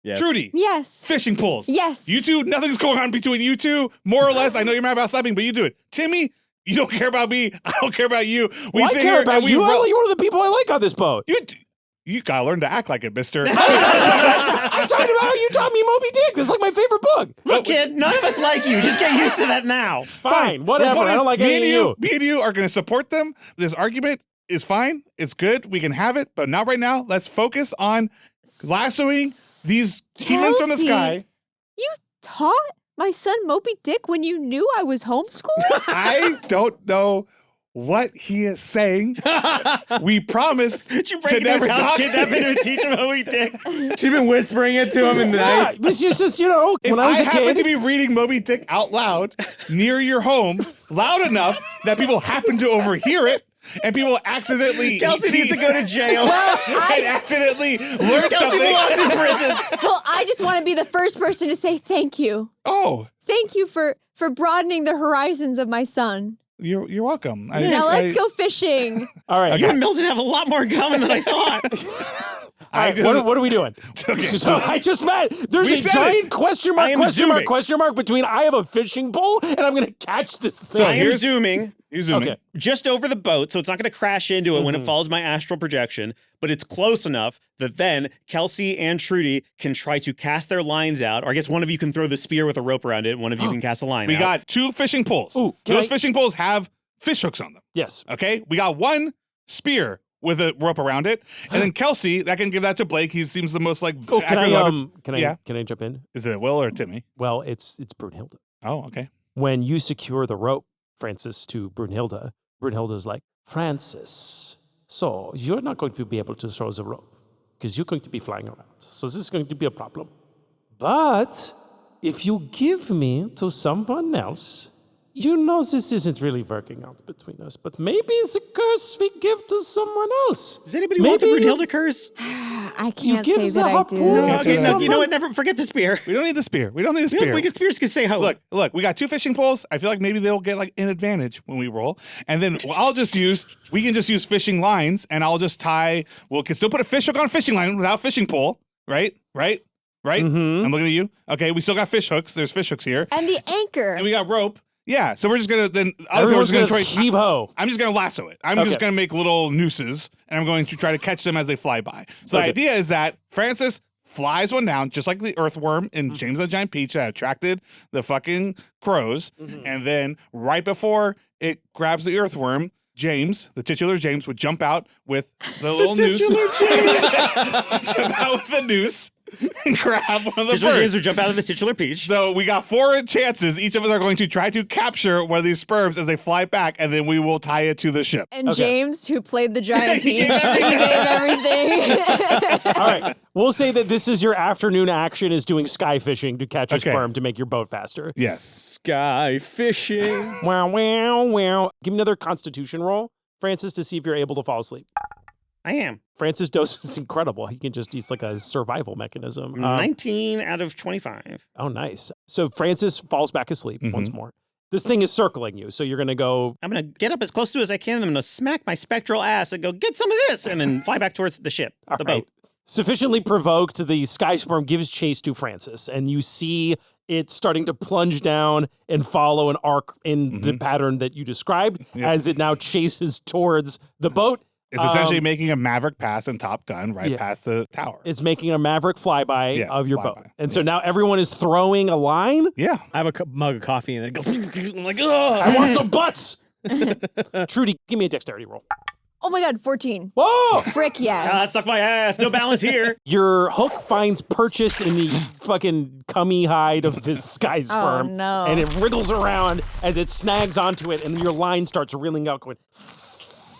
Yes. Trudy, Yes. fishing poles. Yes. You two, nothing's going on between you two, more or less. I know you're mad about slapping, but you do it. Timmy, you don't care about me. I don't care about you. We Well, I sit care here about and you. I roll- like one of the people I like on this boat. You gotta learn to act like it, mister. I'm talking about how you taught me Moby Dick. This is like my favorite book. Look, kid, none of us like you. Just get used to that now. Fine, whatever. I don't like any of you. Me and you are gonna support them. This argument is fine. It's good. We can have it, but not right now. Let's focus on lassoing these demons from the Kelsey, sky. You taught my son Moby Dick when you knew I was homeschooled? I don't know what he is saying. We promised Did you to break into never his house, talk. kidnap him, and teach him how we dick? She's been whispering it to him in the Yeah, night. it's just, you know, If when I was a happen kid. to be reading Moby Dick out loud near your home, loud enough that people happen to overhear it, and people accidentally Kelsey needs to go to jail. and accidentally learn Kelsey something. belongs in prison. Well, I just want to be the first person to say thank you. Oh, Thank you for broadening the horizons of my son. you're welcome. Now let's go fishing. All right. You and Milton have a lot more in common than I thought. All right, what are we doing? So I just met. There's We a said giant question mark, I am question mark, zooming. question mark between I have a fishing pole and I'm going to catch this thing. I am zooming You're zooming. Okay. just over the boat, so it's not going to crash into it when it follows my astral projection, but it's close enough that then Kelsey and Trudy can try to cast their lines out, or I guess one of you can throw the spear with a rope around it, and one of you can cast a line We out. got 2 fishing poles. Ooh, can Those I- fishing poles have fish hooks on them. Yes. Okay, we got 1 spear with a rope around it, and then Kelsey, that can give that to Blake. He seems the most like. Oh, can I Yeah. can I jump in? Is it Will or Timmy? Well, it's Brunhilde. Oh, okay. When you secure the rope, Francis, to Brunhilde, Brunhilde's like, Francis, so you're not going to be able to throw the rope because you're going to be flying around. So this is going to be a problem. But if you give me to someone else, you know this isn't really working out between us, but maybe the curse we give to someone else. Does anybody want the Maybe you- Brunhilde curse? I can't give say the that I harpoon. do. Yeah, Okay, to no, you know someone- what? Never forget the spear. We don't need the spear. We don't need the spear. We get spears can stay home. Look, we got 2 fishing poles. I feel like maybe they'll get like an advantage when we roll. And then we can just use fishing lines, and I'll just we can still put a fish hook on a fishing line without fishing pole, right? Mhm. I'm looking at you. Okay, we still got fish hooks. There's fish hooks here. And the anchor. And we got rope. Yeah, so we're just gonna then Everyone's going going to to heave ho. I'm just going to lasso it. I'm Okay. just going to make little nooses, and I'm going to try to catch them as they fly by. So Okay. the idea is that Francis flies one down, just like the earthworm in James and the Giant Peach that attracted the fucking crows. And then right before it grabs the earthworm, James, the titular James, would jump out with the little noose. Jump out with the noose and grab one of the Titular birds. James would jump out of the titular peach. So we got 4 chances. Each of us are going to try to capture one of these sperms as they fly back, and then we will tie it to the ship. And Okay. James, who played the giant peach, he gave everything. All right. We'll say that this is your afternoon action is doing sky fishing to catch a Okay. sperm to make your boat faster. Yes. Sky fishing. Wow, wow, wow. Give me another constitution roll, Francis, to see if you're able to fall asleep. I am. Francis Dose is incredible. He's like a survival mechanism. 19 out of 25. Oh, nice. So Francis falls back asleep Mhm. once more. This thing is circling you. So you're going to go, I'm going to get up as close to it as I can, and I'm going to smack my spectral ass and go, get some of this, and then fly back towards the ship, all the right. boat. Sufficiently provoked, the sky sperm gives chase to Francis, and you see it starting to plunge down and follow an arc in the pattern that you described Yeah. as it now chases towards the boat. It's essentially making a maverick pass in Top Gun right yeah. past the tower. It's making a maverick flyby Yeah, of your flyby. boat. And so now everyone is throwing a line. Yeah. I have a mug of coffee and it goes. I'm like, ugh. I want some butts. Trudy, give me a dexterity roll. Oh my God, 14. Whoa! Frick yes. Ah, suck my ass. No balance here. Your hook finds purchase in the fucking cummy hide of this sky sperm. Oh, no. And it wriggles around as it snags onto it, and your line starts reeling out, going.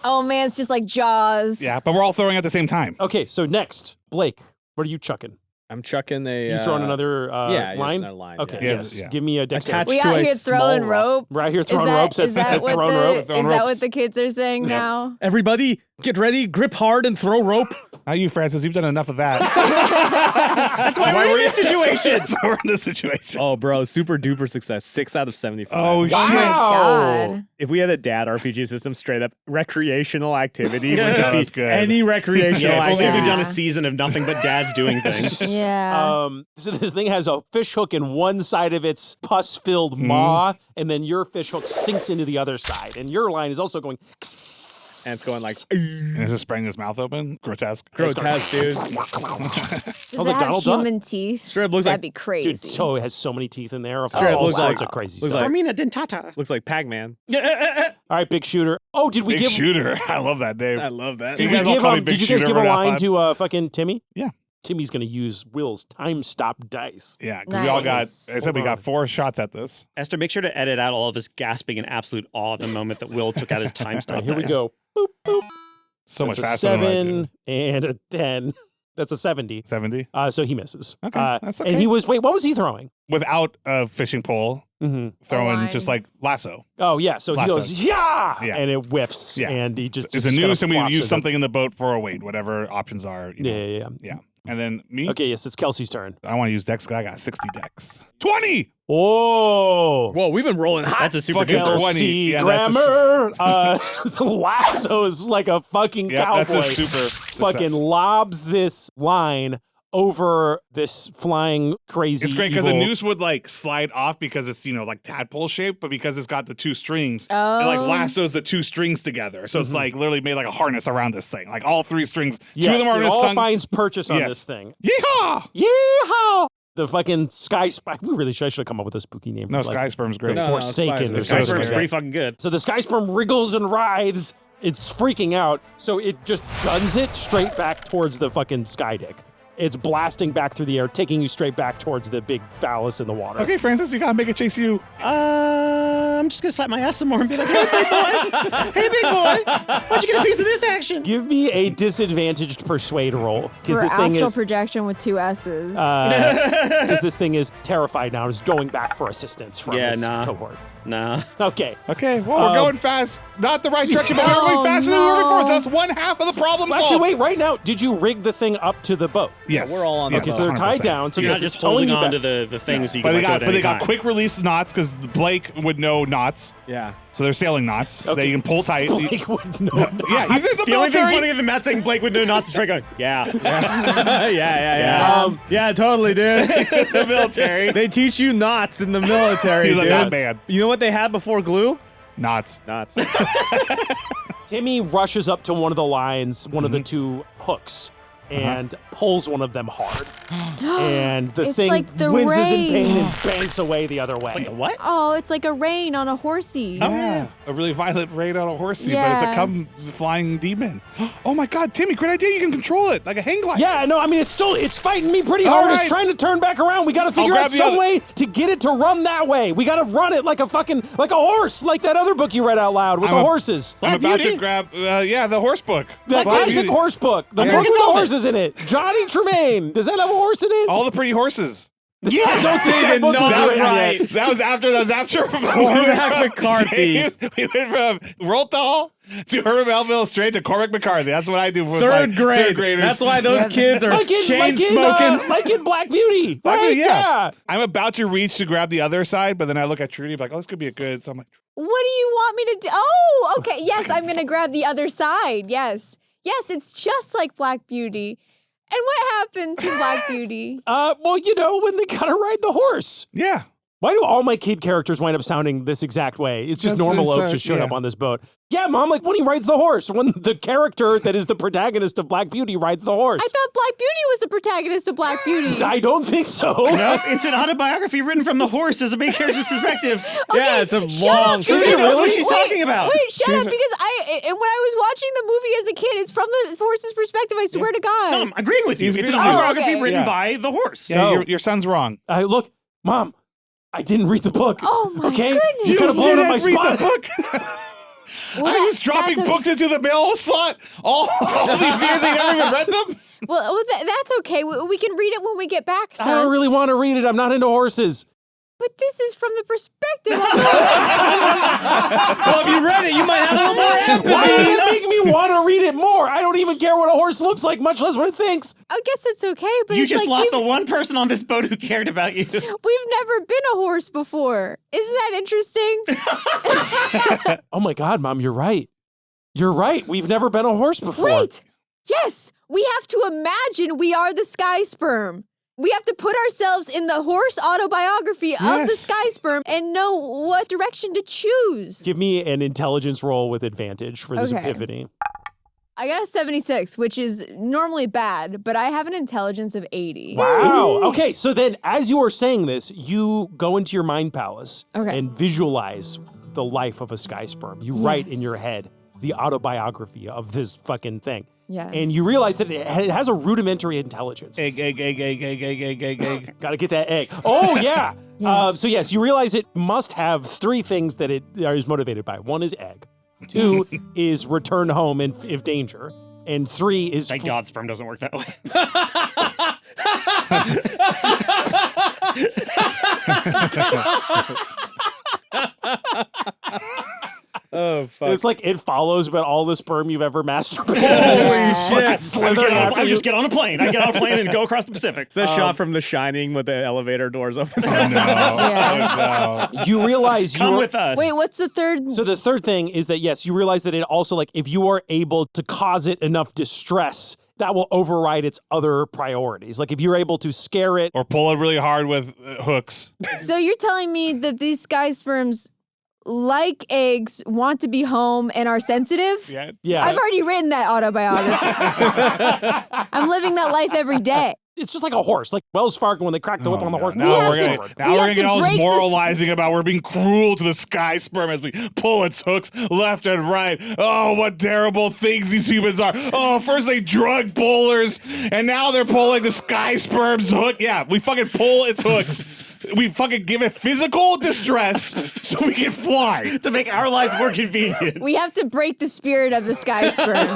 Oh man, it's just like Jaws. Yeah, but we're all throwing at the same time. Okay, so next, Blake, what are you chucking? I'm chucking a. You throwing another yeah, just line? another line. Okay, yeah. yes. Yeah. Give me a dexterity. Attached We to out a here throwing small rope. We're out here throwing ropes at Is that what throwing rope. Throwing is that ropes. what the kids are saying now? Everybody, get ready, grip hard, and throw rope. Not you, Francis. You've done enough of that. That's why we're in this situation. So we're in this situation. Oh, bro, super duper success. 6 out of 75. Oh, shit. God. If we had a dad RPG system, straight up recreational activity would Yeah, just be that's good. any recreational Yeah, if only activity. we'd done a season of nothing but dads doing things. Yeah. So this thing has a fish hook in one side of its pus-filled maw, and then your fish hook sinks into the other side, and your line is also going. And it's going like And it's just spraying his mouth open. Grotesque. grotesque, dude. Does like it have Donald Duck. human teeth? Straight up looks That'd like be crazy. Dude, so it has so many teeth in there. All Straight up looks sorts like- of crazy looks stuff. like- Armina dentata. looks like Pac-Man. All right, big shooter. Oh, did we Big give? shooter. I love that name. I love that. Did You we guys all give? call me Big Did you guys Shooter give a for that line fun? to fucking Timmy? Yeah. Timmy's gonna use Will's time stop dice. Yeah, 'cause we all got, Nice. I said we got 4 shots at this. Esther, make sure to edit out all of us gasping in absolute awe at the moment that Will took out his time All stop. right, here we dice. go. Boop, boop. So That's much a faster than what I 7 did. and a 10. That's a 70. 70? So he misses. Okay, that's And okay. he was, wait, what was he throwing? Without a fishing pole, Mm-hmm. throwing line. just like lasso. Oh, yeah. So he Lasso. goes, yeah! Yeah. And it whiffs. Yeah. And he just. It's just a kinda noose, and we flops use into- something in the boat for a weight, whatever options are. You know. Yeah. Yeah. And then me, Okay, yes, it's Kelsey's turn. I want to use dex because I got 60 dex. 20! Oh! Whoa, we've been rolling hot. That's a super Fucking duper. 20. Kelsey Yeah, grammar. The lasso's like a fucking Yeah, cowboy. that's a super Fucking success. lobs this line over this flying crazy. It's great because the evil- noose would like slide off because it's, like tadpole shaped, but because it's got the 2 strings, Oh. it like lassos the 2 strings together. So it's like literally made like a harness around this thing. Like all 3 strings. 2 Yes, of them are it in his all tongue. finds purchase on Yes. this thing. Yeehaw! Yeehaw! The fucking sky spike. I should have come up with a spooky name. No, for like, sky sperm's great. The No, Forsaken. no, or Sky something Sperm's like Sperm's that. pretty fucking good. So the sky sperm wriggles and writhes. It's freaking out. So it just guns it straight back towards the fucking sky dick. It's blasting back through the air, taking you straight back towards the big phallus in the water. Okay, Francis, you gotta make it chase you. I'm just gonna slap my ass some more and be like, hey, big boy. Hey, big boy. Why'd you get a piece of this action? Give me a disadvantaged persuade roll. Because For this thing astral is projection with 2 S's. because this thing is terrified now and is going back for assistance from Yeah, its nah. cohort. Nah. Okay. Okay, well, we're going fast. Not the right direction, but we're Oh, going faster than we were before. So no. that's 1/2 of the problem Actually, solved. wait, right now, did you rig the thing up to the boat? Yes. we're all on the Yes, Okay, so they're tied 100%. down. So You're yes, not it's just towing holding you on back. to the things so you But can they let go got, at but any they got time. quick release knots because Blake would know knots. Yeah. So they're sailing knots Okay. that you can pull tight. Blake would know. Yeah, he's in the The only thing military. funny in the Matt saying Blake would know not to straight going, yeah. yeah. Yeah, totally, dude. the military. They teach you knots in the military, He's a dude. knot man. You know what they had before glue? Knots. Knots. Timmy rushes up to one of the lines, one of the 2 hooks, and pulls one of them hard. And the It's thing like the winces in pain rain. and banks away the other way. What? Oh, it's like a rain on a horsey. Oh, yeah. A really violent raid on a horsey, but Yeah. it's a flying demon. Oh my God, Timmy, great idea. You can control it like a hang glider. Yeah, no, I mean, it's fighting me pretty All hard. It's right. trying to turn back around. We got to figure grab out the some other- way to get it to run that way. We got to run it like a horse, like that other book you read out loud with I'm the a- horses. I'm about Beauty. to grab, the horse book. That Black classic Beauty. horse book. The Yeah. book with the Velvet. horses in it. Johnny Tremaine. Does that have a horse in it? All the pretty horses. Yeah, I don't think that did book was not written right. yet. That was after Cormac McCarthy. James, we went from Roald to Herman Melville straight to Cormac McCarthy. That's what I do with Third my grade. third graders. That's why those kids are Like chain smoking. like in Black Beauty. Black Right? Beauty, Yeah. I'm about to reach to grab the other side, but then I look at Trudy like, oh, this could be a good. So I'm like, What do you want me to do? Oh, okay. Yes, I'm going to grab the other side. Yes. Yes, it's just like Black Beauty. And what happens in Black Beauty? Well, when they gotta ride the horse. yeah. Why do all my kid characters wind up sounding this exact way? It's just This normal is, Oak just showed yeah. up on this boat. Yeah, Mom, like when he rides the horse, when the character that is the protagonist of Black Beauty rides the horse. I thought Black Beauty was the protagonist of Black Beauty. I don't think so. Nope, it's an autobiography written from the horse as a main character's perspective. Yeah, it's a shut long. up, Trudy because- knows what wait, she's wait, talking about. Wait, shut up, because when I was watching the movie as a kid, it's from the horse's perspective, I swear to God. No, I'm agreeing with you. He's It's an agreeing with you. autobiography Okay. written Yeah. by the horse. Yeah, No. your son's wrong. Look, Mom, I didn't read the book. Oh, my okay? goodness. You could have blown up my didn't read spot. the book. Well, I was dropping that's books into the mail slot all these years. I never even read them. Well, that's okay. We can read it when we get back, son. I don't really want to read it. I'm not into horses. But this is from the perspective of the Well, if you read it, you might have a little more empathy. Why does it make me want to read it more? I don't even care what a horse looks like, much less what it thinks. I guess it's okay, but You it's just like lost the one person on this boat who cared about you. we've never been a horse before. Isn't that interesting? Oh my God, Mom, you're right. You're right. We've never been a horse before. Wait. Yes, we have to imagine we are the sky sperm. We have to put ourselves in the horse autobiography of the sky sperm and know what direction to choose. Give me an intelligence roll with advantage for this epiphany. I got a 76, which is normally bad, but I have an intelligence of 80. Wow. Okay, so then as you are saying this, you go into your mind palace Okay. and visualize the life of a sky sperm. You write in your head the autobiography of this fucking thing. Yes. And you realize that it has a rudimentary intelligence. Egg. Gotta get that egg. Oh, yeah. So yes, you realize it must have three things that it is motivated by. One is egg. Two is return home if danger. And three is... Thank God sperm doesn't work that way. Oh, fuck. It's like It Follows, but all the sperm you've ever masturbated. Holy shit. I just get on a plane. I get on a plane and go across the Pacific. It's that shot from The Shining with the elevator doors open. Oh, no. Yeah. Oh, no. You realize Come with us. Wait, what's the third? So the third thing is that, yes, you realize that it also, like, if you are able to cause it enough distress, that will override its other priorities. Like, if you're able to scare it. Or pull it really hard with hooks. So you're telling me that these sky sperms, like eggs, want to be home and are sensitive? Yeah. I've already written that autobiography. I'm living that life every day. It's just like a horse, like Wells Fargo when they crack the whip on the horse. Now we're have gonna to get all this break this- moralizing about we're being cruel to the sky sperm as we pull its hooks left and right. Oh, what terrible things these humans are. Oh, first they drug pullers, and now they're pulling the sky sperm's hook. Yeah, we fucking pull its hooks. We fucking give it physical distress so we can fly. To make our lives more convenient. We have to break the spirit of the sky sperm.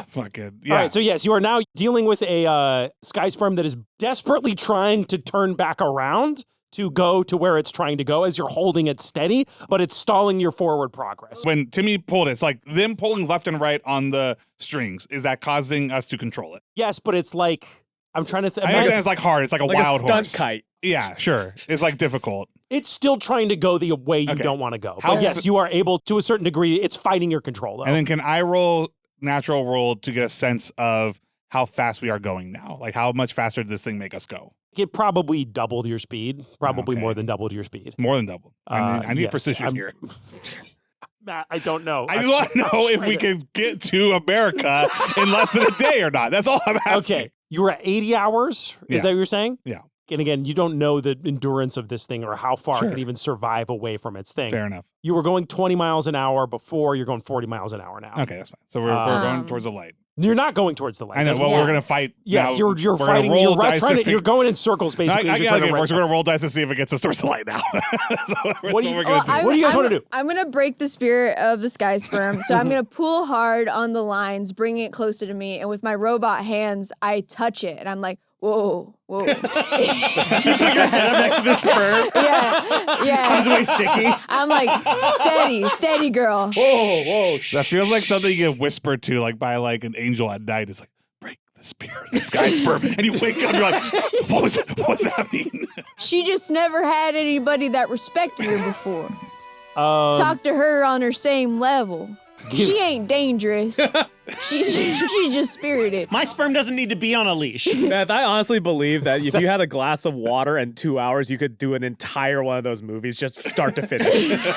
Fucking, yeah. All right, so yes, you are now dealing with a sky sperm that is desperately trying to turn back around to go to where it's trying to go as you're holding it steady, but it's stalling your forward progress. When Timmy pulled it, it's like them pulling left and right on the strings. Is that causing us to control it? Yes, but it's like, I'm trying to I understand it's like hard. It's like a Like wild a stunt horse. kite. Yeah, sure. It's like difficult. It's still trying to go the way you Okay. don't want to go. How- But yes, you are able, to a certain degree, it's fighting your control, though. And then can I roll natural roll to get a sense of how fast we are going now? Like how much faster did this thing make us go? It probably doubled your speed, probably Okay. more than doubled your speed. More than double. I need Yes, precision here. Matt, I don't know. I just want to know if we can get to America in less than a day or not. That's all I'm asking. Okay. You were at 80 hours? Is Yeah. that what you're saying? Yeah. And again, you don't know the endurance of this thing or how far Sure. it can even survive away from its thing. Fair enough. You were going 20 miles an hour before, you're going 40 miles an hour now. Okay, that's fine. So we're going towards the light. You're not going towards the light. I know. That's Well, what- we're going to fight. Yes, now. you're We're gonna fighting. roll You're right, dice trying to, figure- you're going in circles, basically. I as you're got trying it. to We're right- going to roll dice to see if it gets us towards the light now. What do you- we're Well, gonna do. What do you guys wanna do? I'm going to break the spirit of the sky sperm. So I'm going to pull hard on the lines, bring it closer to me. And with my robot hands, I touch it. And I'm like, whoa, whoa. You put your head up next to the sperm. Yeah, yeah. Comes away sticky. I'm like, steady, girl. Whoa. That feels like something you get whispered to, like by like an angel at night. It's like, break the spirit of the sky sperm. And you wake up, you're like, what was that mean? She just never had anybody that respected her before. Um, Talk to her on her same level. She ain't dangerous. She's just spirited. My sperm doesn't need to be on a leash. Beth, I honestly believe that if you had a glass of water and 2 hours, you could do an entire one of those movies, just start to finish.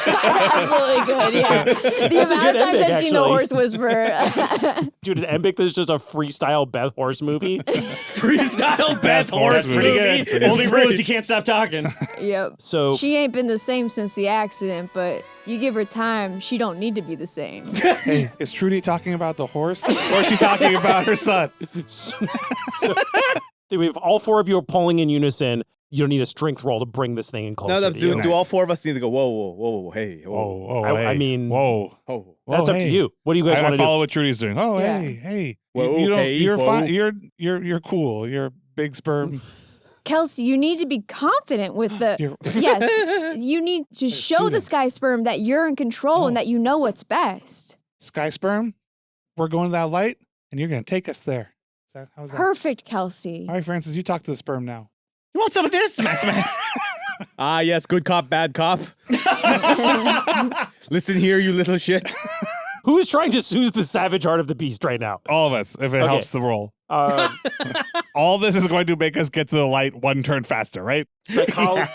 Absolutely good, yeah. The amount good of times ending, I've seen The actually. Horse Whisperer. dude, an Embic is just a freestyle Beth Horse movie. Freestyle Beth Horse Horse movie. movie. Pretty good. is Only free. rule is you can't stop talking. Yep. So She ain't been the same since the accident, but you give her time, she don't need to be the same. Hey, is Trudy talking about the horse? Or is she talking about her son? so we have all four of you are pulling in unison. You don't need a strength roll to bring this thing in closer No, to you. do all four of us need to go, whoa, hey, whoa. I mean, whoa. Oh. That's up to you. What do you guys want I to do? follow what Trudy's doing. Oh, Yeah. hey. Whoa, you don't, hey, you're whoa. fine. You're cool. You're big sperm. Kelsey, you need to be confident with the. Yes, you need to show the sky sperm that you're in control and that you know what's best. Sky sperm, we're going to that light, and you're going to take us there. How's that? Perfect, Kelsey. All right, Francis, you talk to the sperm now. You want some of this, Maxman? Yes, good cop, bad cop. Listen here, you little shit. Who's trying to soothe the savage heart of the beast right now? All of us, if it helps the roll. All this is going to make us get to the light one turn faster, right? Psychology.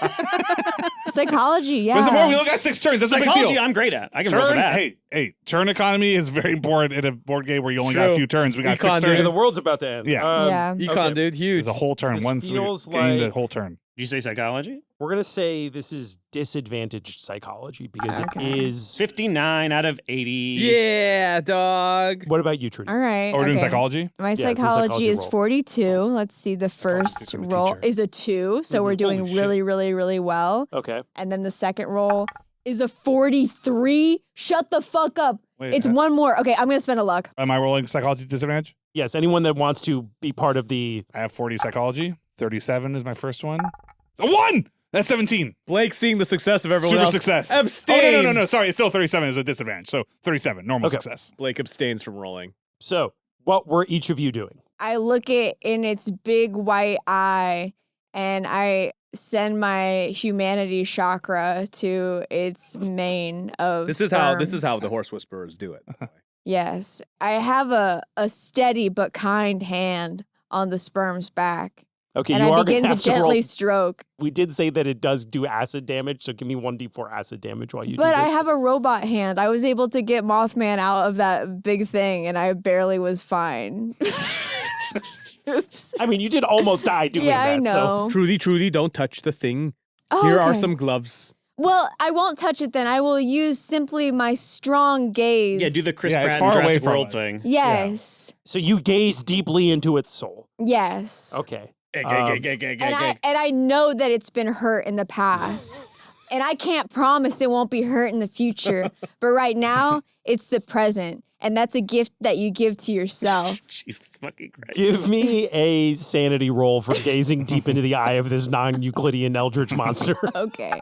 Psychology, yeah. What's the point? We only got 6 turns. That's a big Psychology, deal. I'm great at. I can roll for Turn, that. hey, turn economy is very important in a board game where you only got a True. few turns. We got Econ, 6 dude. turns. The world's about to end. Yeah. Yeah. Econ, dude, huge. It's a whole turn. This Once we feels gain the like- whole turn. Did you say psychology? We're going to say this is disadvantaged psychology because Okay. it is... 59 out of 80. Yeah, dog. What about you, Trudy? All right. Oh, we're doing okay. psychology? My it's a psychology psychology is roll. 42. Let's see. The first I'm a roll teacher. is a 2, so we're doing Holy shit. really, really, really well. Okay. And then the second roll is a 43. Shut the fuck up. Wait, It's one more. Okay, I'm gonna spend a luck. Am I rolling psychology disadvantage? Yes, anyone that wants to be part of the... I have 40 psychology. 37 is my first one. A 1! That's 17. Blake seeing the success of everyone Super else. success. Abstains. Oh, no. Sorry, it's still 37 is a disadvantage. So 37, normal Okay. success. Blake abstains from rolling. So, what were each of you doing? I look it in its big white eye and I send my humanity chakra to its mane of This is how the horse whisperers do it. Yes. I have a steady but kind hand on the sperm's back. Okay, and you I are going begin to to have to roll. gently stroke. We did say that it does do acid damage, so give me 1d4 acid damage while you But do I this. have a robot hand. I was able to get Mothman out of that big thing and I barely was fine. Oops. I mean, you did almost die doing Yeah, that. I know. So Trudy, don't touch the thing. Oh, Here are okay. some gloves. Well, I won't touch it then. I will use simply my strong gaze. Yeah, do the Chris Yeah, it's Pratt far and away Jurassic from World us. thing. Yes. So you gaze deeply into its soul. Yes. Okay. And I know that it's been hurt in the past. And I can't promise it won't be hurt in the future. But right now, it's the present. And that's a gift that you give to yourself. Jesus fucking Christ. Give me a sanity roll for gazing deep into the eye of this non-Euclidean eldritch monster. Okay.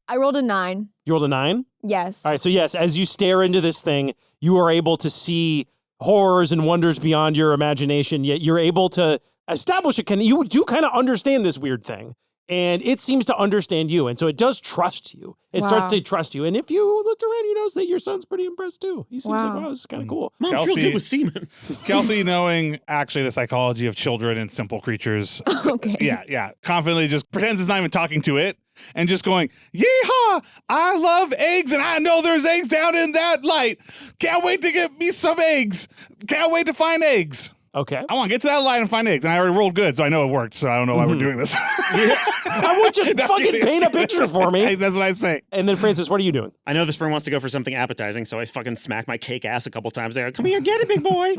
I rolled a 9. You rolled a 9? Yes. All right, so yes, as you stare into this thing, you are able to see horrors and wonders beyond your imagination, yet you're able to establish you do kind of understand this weird thing. And it seems to understand you, and so it does trust you. It starts Wow. to trust you. And if you looked around, you notice that your son's pretty impressed too. He seems like, Wow. wow, this is kind of cool. Mom, feel Kelsey- good with semen. Kelsey, knowing actually the psychology of children and simple creatures, Okay. yeah, confidently just pretends it's not even talking to it and just going, yeehaw, I love eggs and I know there's eggs down in that light. Can't wait to get me some eggs. Can't wait to find eggs. Okay. I want to get to that light and find eggs. And I already rolled good, so I know it worked. So I don't know why we're doing this. I would just fucking paint a picture for me. That's what I say. And then, Francis, what are you doing? I know the sperm wants to go for something appetizing, so I fucking smack my cake ass a couple times. I go, come here, get it, big boy.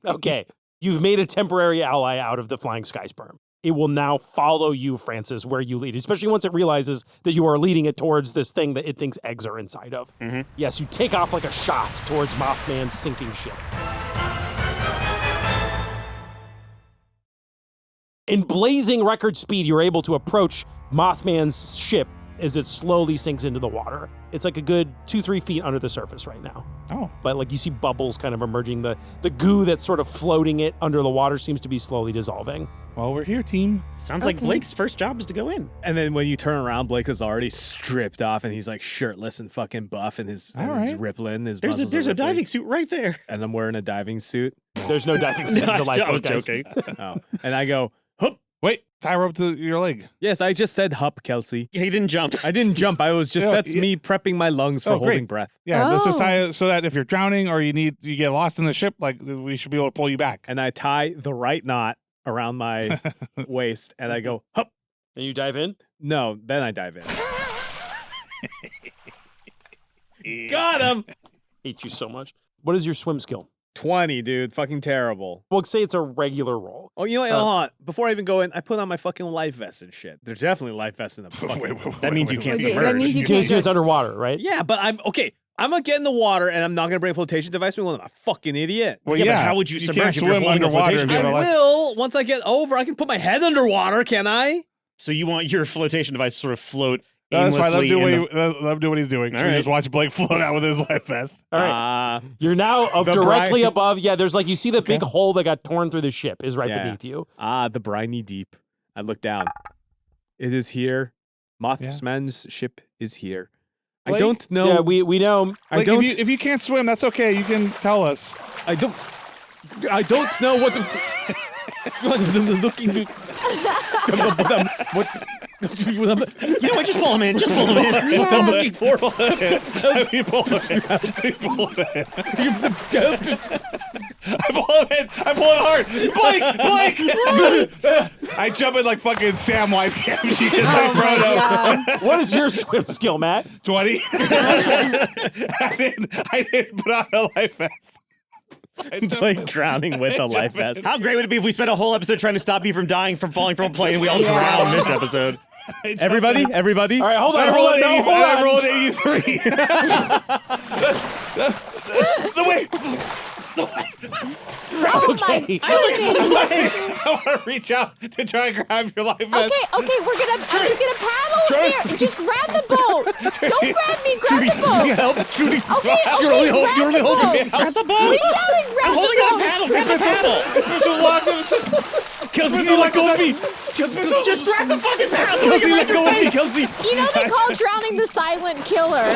Okay. You've made a temporary ally out of the flying sky sperm. It will now follow you, Francis, where you lead, especially once it realizes that you are leading it towards this thing that it thinks eggs are inside of. Yes, you take off like a shot towards Mothman's sinking ship. In blazing record speed, you're able to approach Mothman's ship as it slowly sinks into the water. It's like a good 2-3 feet under the surface right now. Oh, But like you see bubbles kind of emerging. The goo that's sort of floating it under the water seems to be slowly dissolving. well, we're here, team. Sounds like Okay. Blake's first job is to go in. And then when you turn around, Blake is already stripped off and he's like shirtless and fucking buff and his right. rippling. His There's a, muscles there's are a rippling. diving suit right there. And I'm wearing a diving suit. There's no diving suit in the I was lifeboat, guys. joking. Oh. And I go, hup. Wait, tie rope to your leg. Yes, I just said hup, Kelsey. He didn't jump. I didn't jump. I was just, Yeah, that's yeah. me prepping my lungs for Oh, great. holding breath. Yeah, let's just Oh. tie it so that if you're drowning or you get lost in the ship, like we should be able to pull you back. And I tie the right knot around my waist and I go, hup. And you dive in? No, then I dive in. Got him. Hate you so much. What is your swim skill? 20, dude. Fucking terrible. We'll say it's a regular roll. Oh, you know what? Hold on. Before I even go in, I put on my fucking life vest and shit. There's definitely life vests in the fucking... That means you can't Okay, submerge. that means you Because can't it's underwater, right? Yeah, but I'm... Okay, I'm going to get in the water and I'm not going to bring a flotation device. I'm a fucking idiot. Well, Yeah, but how would you can't submerge if you're swim holding a underwater flotation if you have I a life- will. Once I get over, I can put my head underwater, can I? So you want your flotation device to sort of float No, that's fine. Let aimlessly him, in the... let him do what he's doing. All Should we right. just watch Blake float out with his life vest? All right. Uh, You're now up The directly brine- above. Yeah, there's like, you see the big hole that got torn through the ship is right Yeah. beneath you. the briny deep. I look down. It is here. Mothman's ship is here. I Blake? don't know. Yeah, we know. I Like, don't. if you can't swim, that's okay. You can tell us. I don't know what to. I'm looking. What? You know what? Just pull him in. Just pull him in. What I'm looking for. People I pull him in. I pull it hard. Blake! I jump in like fucking Samwise Gamgee and like Frodo. What is your swim skill, Matt? 20. I didn't put on a life vest. Like drowning with a life vest. How great would it be if we spent a whole episode trying to stop you from dying from falling from a plane and we all drowned this episode? Everybody. All right, hold on, I hold on. No, hold I on. rolled 83. The way. Oh my Okay. goodness. I want to reach out to try and grab your life vest. Okay, I'm just gonna paddle here. Just grab the boat. Don't grab me, grab the boat. Help, Trudy. Okay, You're only grab you're only the holding. boat. Grab the boat! Reach out and grab I'm holding the on boat. a paddle! Grab the paddle! Kelsey, let go of me. Kelsey, Just grab the fucking paddle! Kelsey, let go of me, Kelsey. You know they call drowning the silent killer.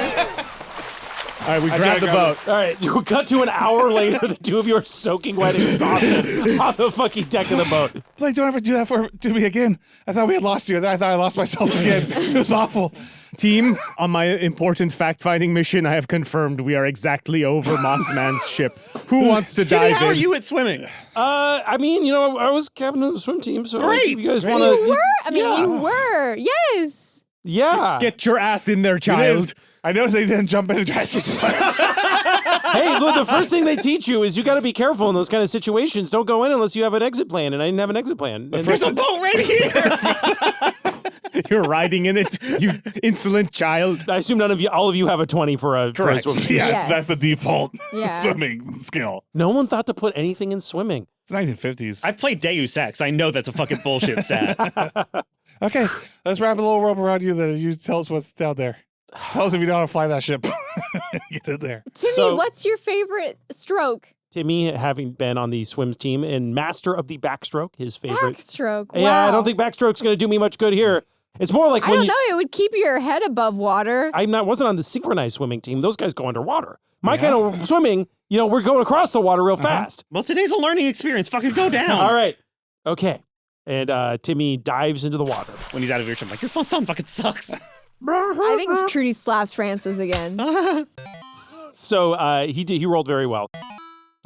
All right, we grabbed the boat. All right, you cut to an hour later. The two of you are soaking wet, exhausted on the fucking deck of the boat. Blake, don't ever do that to me again. I thought we had lost you. Then I thought I lost myself again. It was awful. Team, on my important fact-finding mission, I have confirmed we are exactly over Mothman's ship. Who wants to Jimmy, dive how in? are you at swimming? I mean, you know, I was captain of the swim team, so like, Great. if you guys Great. want You were? I mean, yeah. you were. Yes. Yeah. Get your ass in there, child. I noticed they didn't jump in and try to swim. Hey, look, the first thing they teach you is you got to be careful in those kind of situations. Don't go in unless you have an exit plan, and I didn't have an exit plan. And There's a boat right here! You're riding in it, you insolent child. I assume all of you have a 20 for a Correct. swim. Yes, Yes. that's the default Yeah. swimming skill. No one thought to put anything in swimming. It's 1950s. I've played Deus Ex. I know that's a fucking bullshit stat. Okay, let's wrap a little rope around you. Then you tell us what's down there. Tell us if you know how to fly that ship. Get in there. Timmy, So- what's your favorite stroke? Timmy, having been on the swims team and master of the backstroke, his favorite. Backstroke. Wow. Yeah, I don't think backstroke's going to do me much good here. It's more like I when don't you. know. It would keep your head above water. Wasn't on the synchronized swimming team. Those guys go underwater. My kind of swimming, we're going across the water real fast. Well, today's a learning experience. Fucking go down. All right. Okay. And Timmy dives into the water. When he's out of your I'm like, your son fucking sucks. I think Trudy slaps Francis again. So he rolled very well.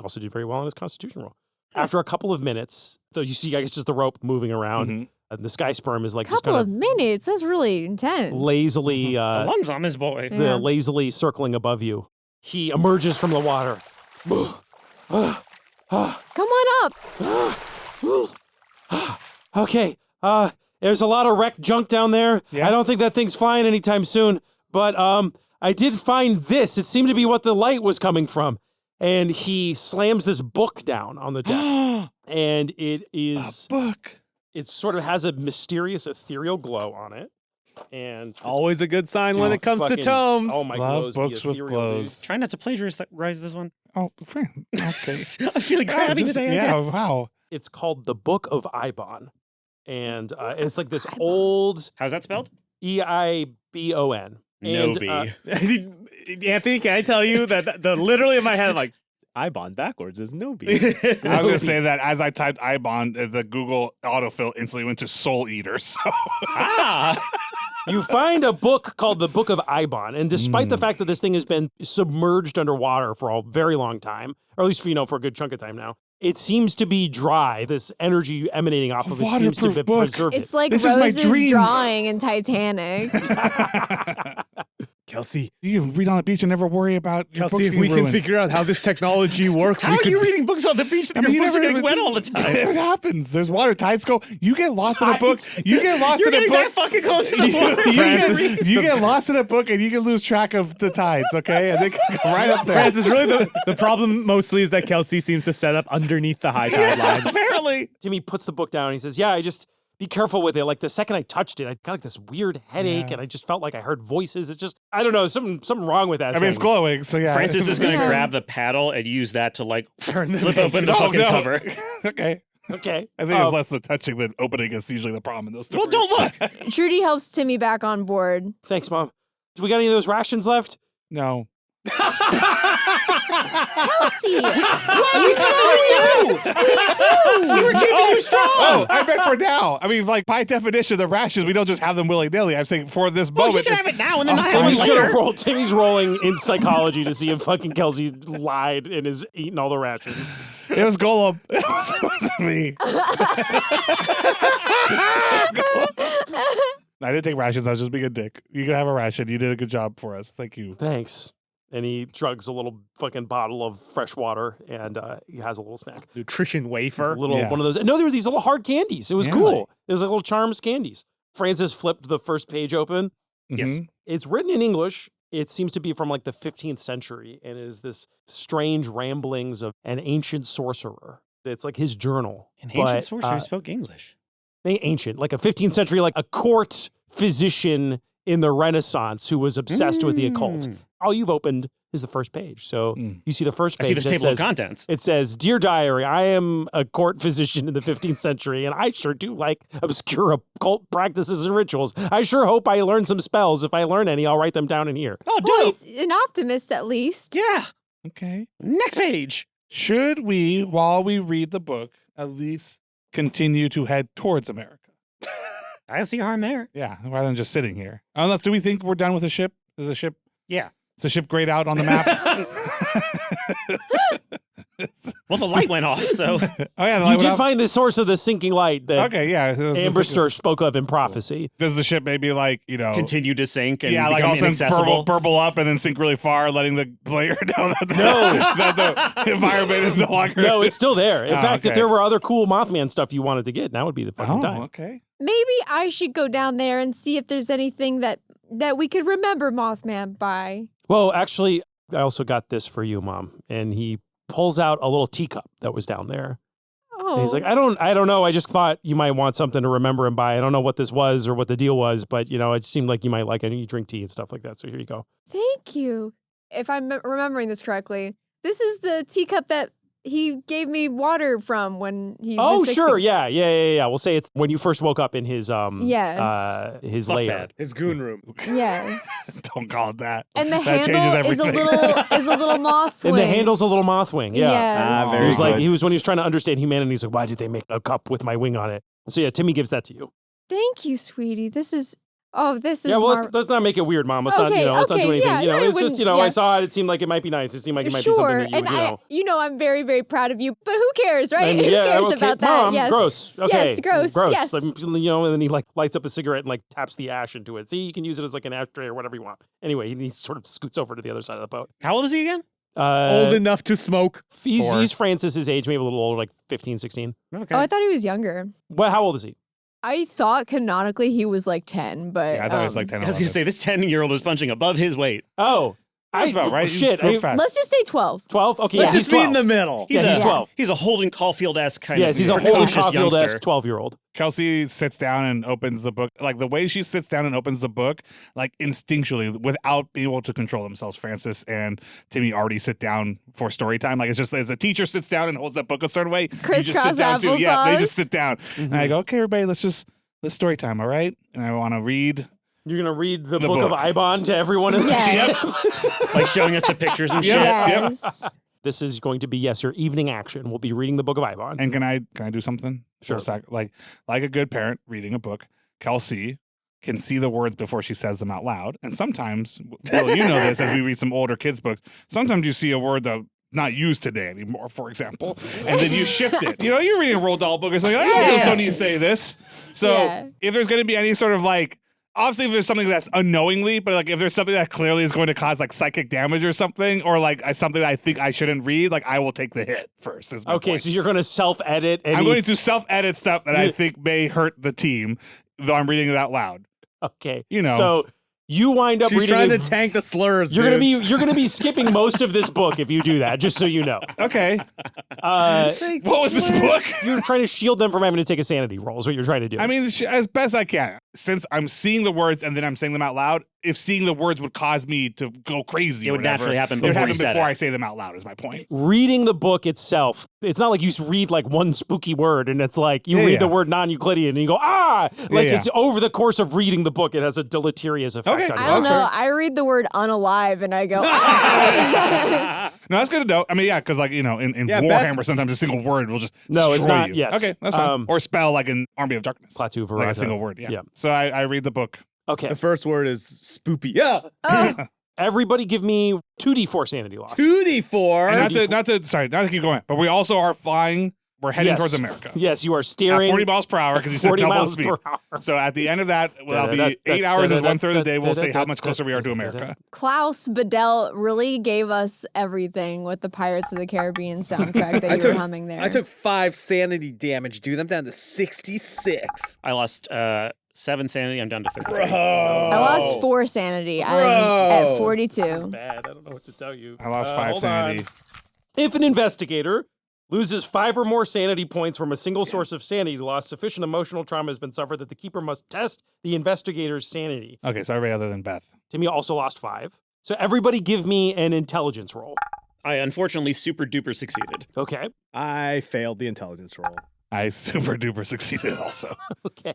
Also did very well on his constitution roll. After a couple of minutes, so you see, I guess, just the rope moving around, and the sky sperm is like just Couple kind of minutes. That's really intense. lazily, The lungs on this boy. Yeah. lazily circling above you. He emerges from the water. Come on up. Okay, there's a lot of wrecked junk down there. Yeah. I don't think that thing's flying anytime soon. But I did find this. It seemed to be what the light was coming from. And he slams this book down on the deck. And it is A book. it sort of has a mysterious ethereal glow on it. And it's Always a good sign when it comes to fucking- tomes. Oh my Love glows, books the with ethereal, glows. dude. Try not to plagiarize this one. Oh, friend. Okay. I'm feeling crabby today, I Yeah, guess. wow. It's called the Book of Eibon. And it's like this old How's that spelled? Eibon. No And, B. Anthony, can I tell you that the literally in my head, I'm like, Eibon backwards is no B. I was going to say that as I typed Eibon, the Google autofill instantly went to Soul Eater. So You find a book called the Book of Eibon, and despite the fact that this thing has been submerged underwater for a very long time, or at least for a good chunk of time now, it seems to be dry. This energy emanating off of it seems to waterproof have book. preserved It's it. like This is my Rose's dream. drawing in Titanic. Kelsey, You can read on the beach and never worry about your Kelsey, books if getting we can ruined. figure out how this technology works, How we are could... you reading books on the beach and your books are getting wet all the time? It happens. There's water. Tides go. You get lost in a book. You get lost You're in a getting book. that fucking close to the water. You get lost in a book and you can lose track of the tides, okay? And they can go right up there. Francis, really the problem mostly is that Kelsey seems to set up underneath the high tide line. Apparently. Timmy puts the book down and he says, yeah, I just be careful with it. Like the second I touched it, I got like this weird headache and I just felt like I heard voices. It's just, I don't know, something wrong with that I mean, thing. it's glowing, so yeah. Francis is going to Yeah. grab the paddle and use that to like Turn the flip open the Oh, fucking no. cover. Okay. Okay. I think it's less the touching than opening is usually the problem in those Well, stories. don't look. Trudy helps Timmy back on board. Thanks, Mom. Do we got any of those rations left? No. Kelsey! We were keeping you strong. Oh, I meant for now. I mean, like, by definition, the rations, we don't just have them willy-nilly. I'm saying for this Well, you moment. can have it now and then not have Timmy's it gonna later. roll. Timmy's rolling in psychology to see if fucking Kelsey lied and is eating all the rations. It was Golem. It wasn't me. I didn't take rations. I was just being a dick. You can have a ration. You did a good job for us. Thank you. Thanks. And he drugs a little fucking bottle of fresh water and he has a little snack. Nutrition A wafer. little Yeah. one of those. No, there were these little hard candies. It was Yeah. cool. There was like little Charms candies. Francis flipped the first page open. Yes. Mhm. It's written in English. It seems to be from like the 15th century and it is this strange ramblings of an ancient sorcerer. It's like his journal. An but, ancient sorcerer spoke English. ancient, like a 15th century, like a court physician in the Renaissance who was obsessed with the occult. All you've opened is the first page. So you see the first I page. see this that table of says, contents. it says, Dear Diary, I am a court physician in the 15th century, and I sure do like obscure occult practices and rituals. I sure hope I learn some spells. If I learn any, I'll write them down in here. Oh, Well, dope. he's an optimist at least. Yeah. Okay. Next page. Should we, while we read the book, at least continue to head towards America? I don't see harm there. Yeah, rather than just sitting here. Unless, do we think we're done with the ship? Is the ship? Yeah. Is the ship grayed out on the map? Well, the light went off, so. Oh yeah, the light You went did off? find the source of the sinking light that Okay, yeah. Ambrister spoke of in prophecy. Does the ship maybe like Continue to sink and yeah, like become all of a sudden inaccessible. burble up and then sink really far, letting the player know that the environment is no longer. No, it's still there. In Oh, fact, if okay. there were other cool Mothman stuff you wanted to get, now would be the fucking time. okay. Maybe I should go down there and see if there's anything that we could remember Mothman by. Well, actually, I also got this for you, Mom. And he pulls out a little teacup that was down there. Oh, And he's like, I don't know. I just thought you might want something to remember him by. I don't know what this was or what the deal was, but it seemed like you might like it. And you drink tea and stuff like that. So here you go. thank you. If I'm remembering this correctly, this is the teacup that he gave me water from when he Oh, was sure. fixing- Yeah. We'll say it's when you first woke up in his Yes. his Fuck lair. bed. His goon room. Yes. Don't call it that. And the That changes handle is a everything. little moth swing. And the handle's a little moth wing. Yeah. Yes. very He was like, good. he was when he was trying to understand humanity. He's like, why did they make a cup with my wing on it? So yeah, Timmy gives that to you. Thank you, sweetie. This is Yeah, well, let's not make it weird, Mom. Let's not, Okay, let's not do okay, anything. yeah, no, I it's just, wouldn't- I yeah. saw it. It seemed like it might be nice. It seemed like it might be sure. something that And you know. I'm very, very proud of you. But who cares, right? And who cares okay, about that? Mom, Yes. gross. Okay, Yes, gross. Yes. And then he like lights up a cigarette and like taps the ash into it. See, you can use it as like an ashtray or whatever you want. Anyway, he sort of scoots over to the other side of the boat. How old is he again? Old enough to smoke. He's Francis's age, maybe a little older, like 15, 16. Okay. Oh, I thought he was younger. Well, how old is he? I thought canonically he was like 10, but Yeah, I thought it was like 10 I or was going to 11. say, this 10-year-old is punching above his weight. Oh, That's about right. Shit, You grew fast. let's just say 12. 12? Okay, Let's yeah, just he's be in 12. the middle. Yeah, he's 12. He's a Holden Caulfield-esque kind Yes, of he's a Holden precocious Caulfield-esque youngster. 12-year-old. Kelsey sits down and opens the book. Like the way she sits down and opens the book, like instinctually, without being able to control themselves, Francis and Timmy already sit down for story time. Like it's just as the teacher sits down and holds that book a certain way, you just Crisscross sit down too. Yeah, they just applesauce. sit down. And I go, okay, everybody, let's story time, all right? And I want to read. You're going to read the The book of book. Eibon to everyone in the Yes. Like showing us the pictures and shit. Yep. Yes. This is going to be, your evening action. We'll be reading the book of Eibon. And can I do something? Sure. Like a good parent reading a book, Kelsey can see the words before she says them out loud. And sometimes, well, you know this as we read some older kids' books, sometimes you see a word that not used today anymore, for example, and then you shift it. You're reading a Roald Dahl book, it's like, Yeah. don't need to say this. So Yeah. if there's going to be any sort of like obviously if there's something that's unknowingly, but like if there's something that clearly is going to cause like psychic damage or something, or like something that I think I shouldn't read, like I will take the hit first. Is my Okay, point. so you're going to self-edit. I'm going to self-edit stuff that I think may hurt the team, though I'm reading it out loud. Okay, You know. So you wind up She's reading. trying to tank the slurs. You're dude. gonna be skipping most of this book if you do that. Just so you know. Okay. Uh, What was this book? you're trying to shield them from having to take a sanity roll. Is what you're trying to do. I mean, as best I can. Since I'm seeing the words and then I'm saying them out loud, if seeing the words would cause me to go crazy, It or would whatever, naturally happen it would before happen you said before it. I say them out loud. Is my point. reading the book itself, it's not like you read like one spooky word and it's like you read the word non-Euclidean and you go, like it's over the course of reading the book, it has a deleterious effect Okay. on you. I don't That's know. fair. I read the word unalive and I go, No, that's good to know. I mean, yeah, because like in Yeah, Warhammer, sometimes a single word will just No, it's destroy not. you. Yes. Okay, that's fine. Or spell like an Army of Darkness, Plateau like Verata. a single word. Yeah. Yeah. So I read the book. Okay. The first word is spoopy. Yeah. oh, Everybody give me 2d4 sanity loss. 2d4. And not to keep going, but we also are flying. We're heading Yes. towards America. Yes, you are At steering 40 miles per hour because you said 40 double the miles speed. per hour. So at the end of that, well, that'll be 8 hours and 1/3 of the day. We'll say how much closer we are to America. Klaus Bedell really gave us everything with the Pirates of the Caribbean soundtrack that you were humming there. I took 5 sanity damage, dude. I'm down to 66. I lost 7 sanity. I'm down to 30. I lost 4 sanity. I'm at 42. Bad. I don't know what to tell you. I lost 5 hold sanity. on. If an investigator loses 5 or more sanity points from a single source of sanity loss, sufficient emotional trauma has been suffered that the keeper must test the investigator's sanity. Okay, so everybody other than Beth. Timmy also lost 5. So everybody give me an intelligence roll. I unfortunately super duper succeeded. Okay. I failed the intelligence roll. I super duper succeeded also. Okay.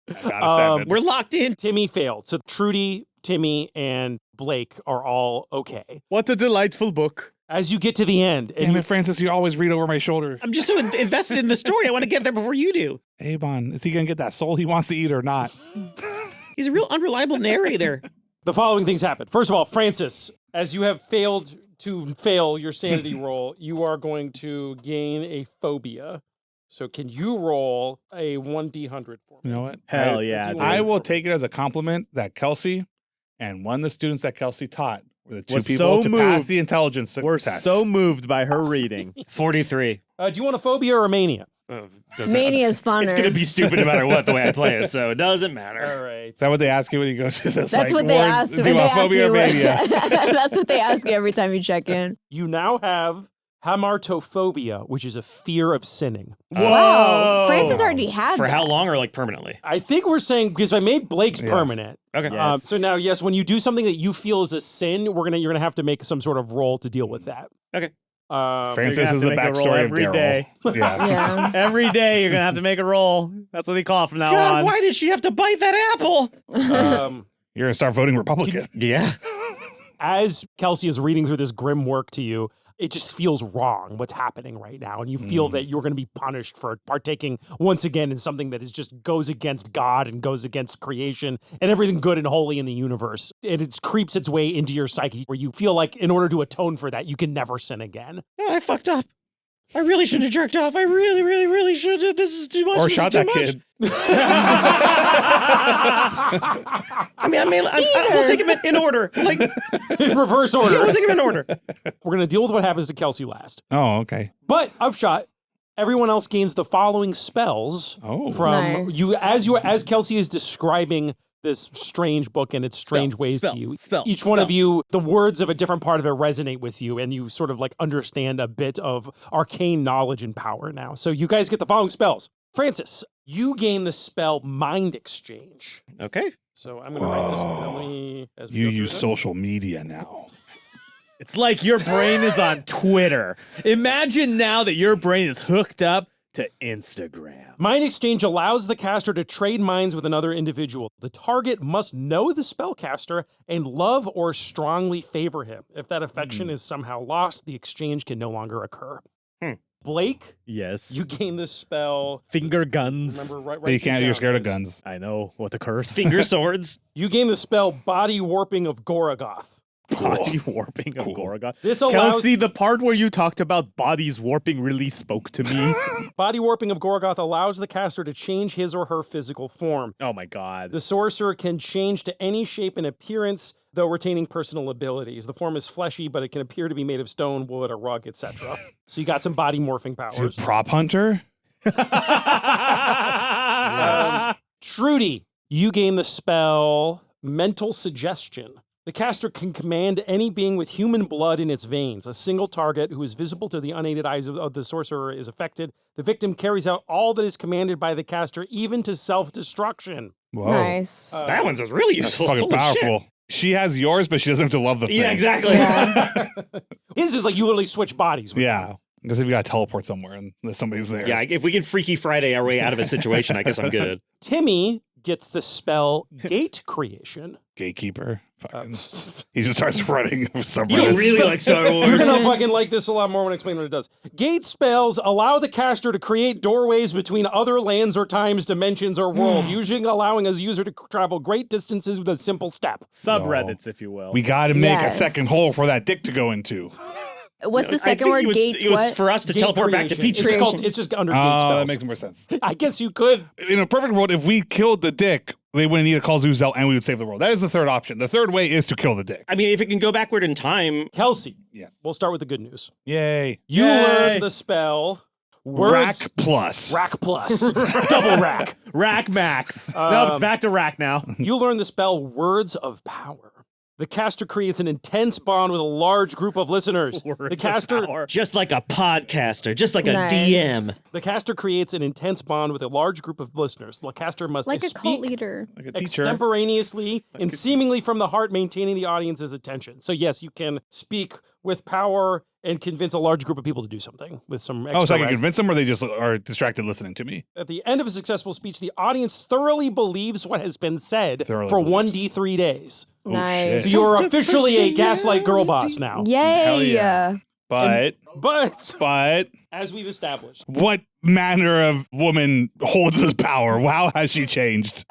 I got a 7. We're locked in. Timmy failed. So Trudy, Timmy, and Blake are all okay. What a delightful book. As you get to the end, and Damn it, Francis, you always read over my shoulder. I'm just so invested in the story. I want to get there before you do. Eibon, is he going to get that soul he wants to eat or not? He's a real unreliable narrator. the following things happen. First of all, Francis, as you have failed to fail your sanity roll, you are going to gain a phobia. So can you roll a 1d100 for me? You know what? Hell yeah. dude. I will take it as a compliment that Kelsey and one of the students that Kelsey taught were the two Was people so to pass moved. the intelligence We're test. so moved by her reading. 43. Do you want a phobia or a mania? Mania's funner. It's going to be stupid no matter what the way I play it, so it doesn't matter. All right. Is that what they ask you when you go to this? That's what they ask. Do you want phobia or mania? That's what they ask you every time you check in. You now have hamartophobia, which is a fear of sinning. Wow. Francis already had For that. how long or like permanently? I think we're saying, because I made Blake's Yeah. permanent. Okay. Yes. So now, yes, when you do something that you feel is a sin, you're gonna have to make some sort of roll to deal with that. Okay. Francis have is to the make a roll backstory of every Daryl. day. Yeah. Yeah. Every day you're going to have to make a roll. That's what they call it from now God, on. why did she have to bite that apple? You're going to start voting Republican. Yeah. As Kelsey is reading through this grim work to you, it just feels wrong what's happening right now. And you feel that you're going to be punished for partaking once again in something that is just goes against God and goes against creation and everything good and holy in the universe. And it creeps its way into your psyche where you feel like in order to atone for that, you can never sin again. Oh, I fucked up. I really shouldn't have jerked off. I really, really, really should have. This is too much. Or This is shot too that much. kid. We'll take him in order. Like, In reverse order. we'll take him in order. We're going to deal with what happens to Kelsey last. Oh, okay. But upshot, everyone else gains the following spells Oh. from Nice. you as Kelsey is describing this strange book and its strange ways to you. Each one of you, the words of a different part of it resonate with you, and you sort of like understand a bit of arcane knowledge and power now. So you guys get the following spells. Francis, you gain the spell Mind Exchange. Okay. So I'm going to write this down as we You go through use this. social media now. It's like your brain is on Twitter. Imagine now that your brain is hooked up to Instagram. Mind Exchange allows the caster to trade minds with another individual. The target must know the spellcaster and love or strongly favor him. If that affection is somehow lost, the exchange can no longer occur. Blake, Yes. you gain this spell. Finger guns. Remember, right? But you can't, you're scared of guns. I know what the curse. Finger swords. You gain the spell Body Warping of Goragoth. Body warping of Gorgon. This allows Kelsey, the part where you talked about bodies warping really spoke to me. body warping of Gorgoth allows the caster to change his or her physical form. Oh my god. The sorcerer can change to any shape and appearance, though retaining personal abilities. The form is fleshy, but it can appear to be made of stone, wood, a rug, etc. So you got some body morphing powers. Prop hunter? Trudy, you gain the spell Mental Suggestion. The caster can command any being with human blood in its veins. A single target who is visible to the unaided eyes of the sorcerer is affected. The victim carries out all that is commanded by the caster, even to self-destruction. Whoa. Nice. That one's really That's useful. fucking Holy powerful. She has yours, but she doesn't have to love the shit. thing. Yeah, exactly. His is like you literally switch bodies. With Yeah. Because if you got to teleport somewhere and somebody's there. Yeah, if we can Freaky Friday our way out of a situation, I guess I'm good. Timmy gets the spell Gate Creation. Gatekeeper. Fucking. He just starts running subreddits. You don't really like Star Wars. You're gonna fucking like this a lot more when I explain what it does. Gate spells allow the caster to create doorways between other lands or times, dimensions, or world, usually allowing a user to travel great distances with a simple step. Subreddits, if you will. We got to make a Yes. second hole for that dick to go into. What's the I second think word? it was What? for us to Gate teleport back to creation. Peach It's just, Creation. it's just under Oh, gate spells. that makes more sense. I guess you could. In a perfect world, if we killed the dick, they wouldn't need to call Zuzel and we would save the world. That is the third option. The third way is to kill the dick. I mean, if it can go backward in time, Kelsey. Yeah. We'll start with the good news. Yay. You Yay. learn the spell Words. Rack plus. Rack plus. Double rack. Rack max. No, it's back to rack now. You learn the spell Words of Power. The caster creates an intense bond with a large group of listeners. Words The of caster power. just like a podcaster, just like a Nice. DM. The caster creates an intense bond with a large group of listeners. The caster must Like a cult speak leader. Like a teacher. extemporaneously and seemingly from the heart, maintaining the audience's attention. So yes, you can speak with power and convince a large group of people to do something with some extra Oh, so I can res- convince them or they just are distracted listening to me? At the end of a successful speech, the audience thoroughly believes what has been said Thoroughly for believes. 1d3 days. Oh, Nice. So you're officially a gaslight girl boss now. Hell Yay. yeah. But As we've established, what manner of woman holds this power? How has she changed?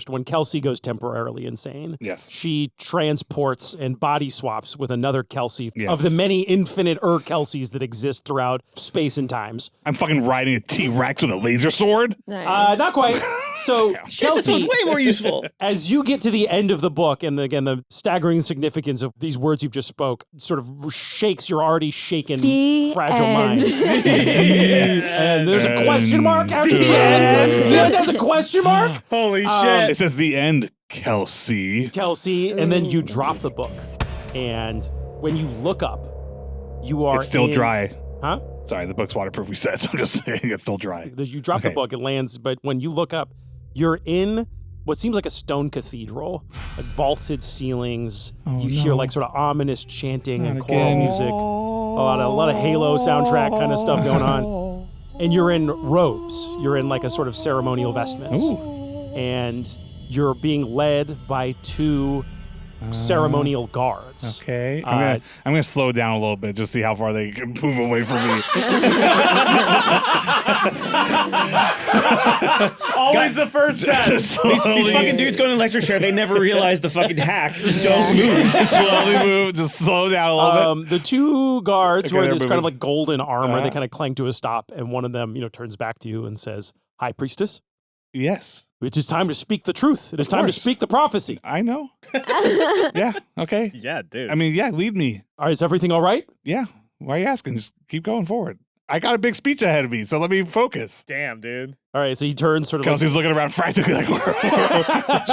when Kelsey goes temporarily insane, Yes. she transports and body swaps with another Kelsey Yes. of the many infinite Kelseys that exist throughout space and times. I'm fucking riding a T-Rex with a laser sword? Nice. Not quite. So This Kelsey, one's way more useful. as you get to the end of the book, and again, the staggering significance of these words you've just spoke sort of shakes your already shaken, The fragile end. mind. And there's a question mark after the end. The end has a question mark. Holy It says the end, Kelsey. Kelsey, and then you drop the book. And when you look up, you are It's still in- dry. Huh? Sorry, the book's waterproof, we said, so I'm just saying it's still dry. You drop the Okay. book, it lands, but when you look up, you're in what seems like a stone cathedral, like vaulted ceilings. You hear like sort of ominous chanting and choral again. music. A lot of Halo soundtrack kind of stuff going on. And you're in robes. You're in like a sort of ceremonial vestments. Ooh. And you're being led by two ceremonial guards. Okay. Uh, I'm gonna slow down a little bit, just see how far they can move away from me. Always the first test. Just These slowly- fucking dudes going in lecture chair, they never realize the fucking hack. Just don't move. Just slowly move. Just slow down a little bit. The two guards Okay, wear they're this kind of moving. like golden armor. They Uh-huh. kind of clank to a stop, and one of them, turns back to you and says, "High Priestess, Yes, it is time to speak the truth. It is time to course. speak the prophecy. I know. Yeah. Okay. Yeah, dude. I mean, yeah. Lead me. All right, is everything all right?" Yeah. Why are you asking? Just keep going forward. I got a big speech ahead of me, so let me focus. Damn, dude. All right, so he turns sort of Kelsey's looking around frantically like,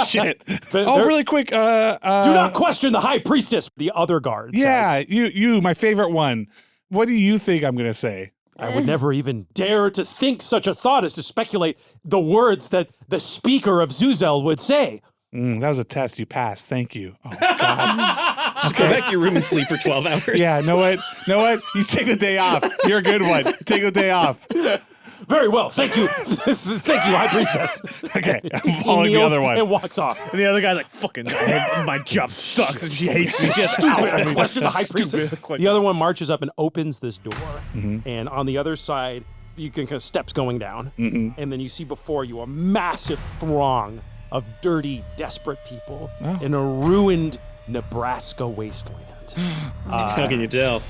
shit. Oh, They're- really quick. do not question the High Priestess. The other guard Yeah, says, you, my favorite one. What do you think I'm gonna say? "I would never even dare to think such a thought as to speculate the words that the speaker of Zuzel would say." That was a test. You passed. Thank you. Oh God. Just go back to your room and sleep for 12 hours. Yeah. Know what? You take the day off. You're a good one. Take the day off. Very well, thank you. Thank you, High Priestess. Okay. I'm He following the kneels other one. and walks off. And the other guy's like, fucking, my job sucks and she hates me. Just Stupid. Question the High Stupid. Priestess. The other one marches up and opens this door. Mm-hmm. And on the other side, you can kind of steps going down. Mm-hmm. And then you see before you a massive throng of dirty, desperate people Oh. in a ruined Nebraska wasteland. How can you tell?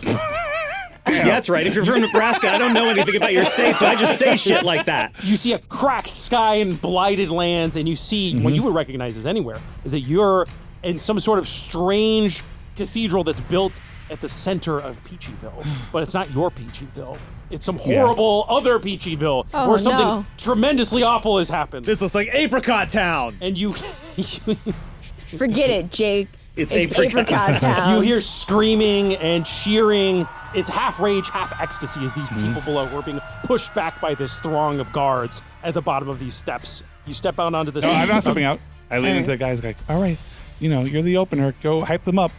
Yeah, that's right. If you're from Nebraska, I don't know anything about your state, so I just say shit like that. You see a cracked sky and blighted lands, and you see what you would recognize as anywhere is that you're in some sort of strange cathedral that's built at the center of Peachyville, but it's not your Peachyville. It's some horrible other Peachyville where something tremendously awful has happened. This looks like Apricot Town. And you Forget it, Jake. It's Apricot Town. you hear screaming and cheering. It's half rage, half ecstasy as these people below were being pushed back by this throng of guards at the bottom of these steps. You step out onto this. No, I'm not stepping out. I lean into the guys like, all right, you're the opener. Go hype them up.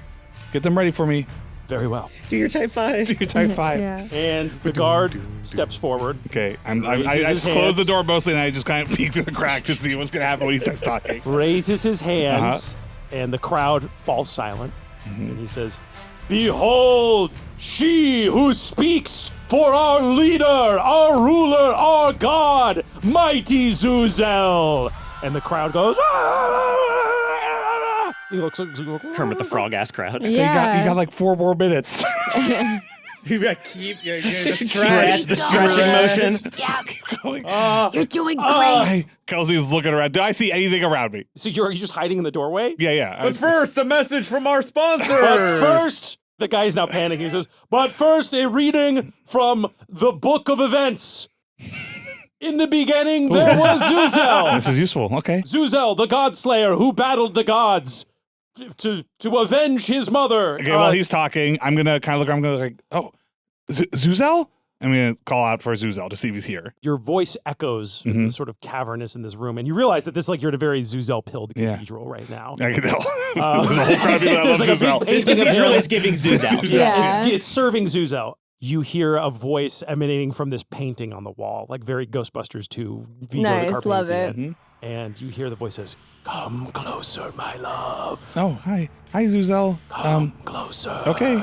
Get them ready for me. Very well. Do your type 5. Do your type 5. Yeah. And the guard steps forward. Okay, I Raises his close the hands. door mostly, and I just kind of peek through the crack to see what's going to happen when he starts talking. Raises his hands, and the crowd falls silent. And he says, "Behold, she who speaks for our leader, our ruler, our god, mighty Zuzel." And the crowd goes, "Ah!" He looks like Kermit the Frog-ass crowd. Yeah. You got like 4 more minutes. You gotta keep your Stretch, the stretching motion. You're doing great. Hey, Kelsey's looking around. Do I see anything around me? So you're just hiding in the doorway? Yeah. But first, a message from our sponsors. But first, the guy's now panicking. He says, "But first, a reading from the Book of Events. In the beginning, there was Zuzel. This is useful. Okay. Zuzel, the God Slayer, who battled the gods to avenge his mother." Okay, while he's talking, I'm going to kind of look around. I'm going to like, Zuzel? I'm going to call out for Zuzel to see if he's here. Your voice echoes sort of cavernous in this room, and you realize that this, like, you're at a very Zuzel-pilled cathedral right now. I can tell. There's a whole crowd of people that There's love like a Zuzel. big painting of Cathedral is giving Zuzel. Yeah. It's serving Zuzel. You hear a voice emanating from this painting on the wall, like very Ghostbusters 2. Vigo Nice, the love Carpathian. And you hear the voice says, "Come closer, my love. Oh, hi. Hi, Zuzel. Come closer." Okay.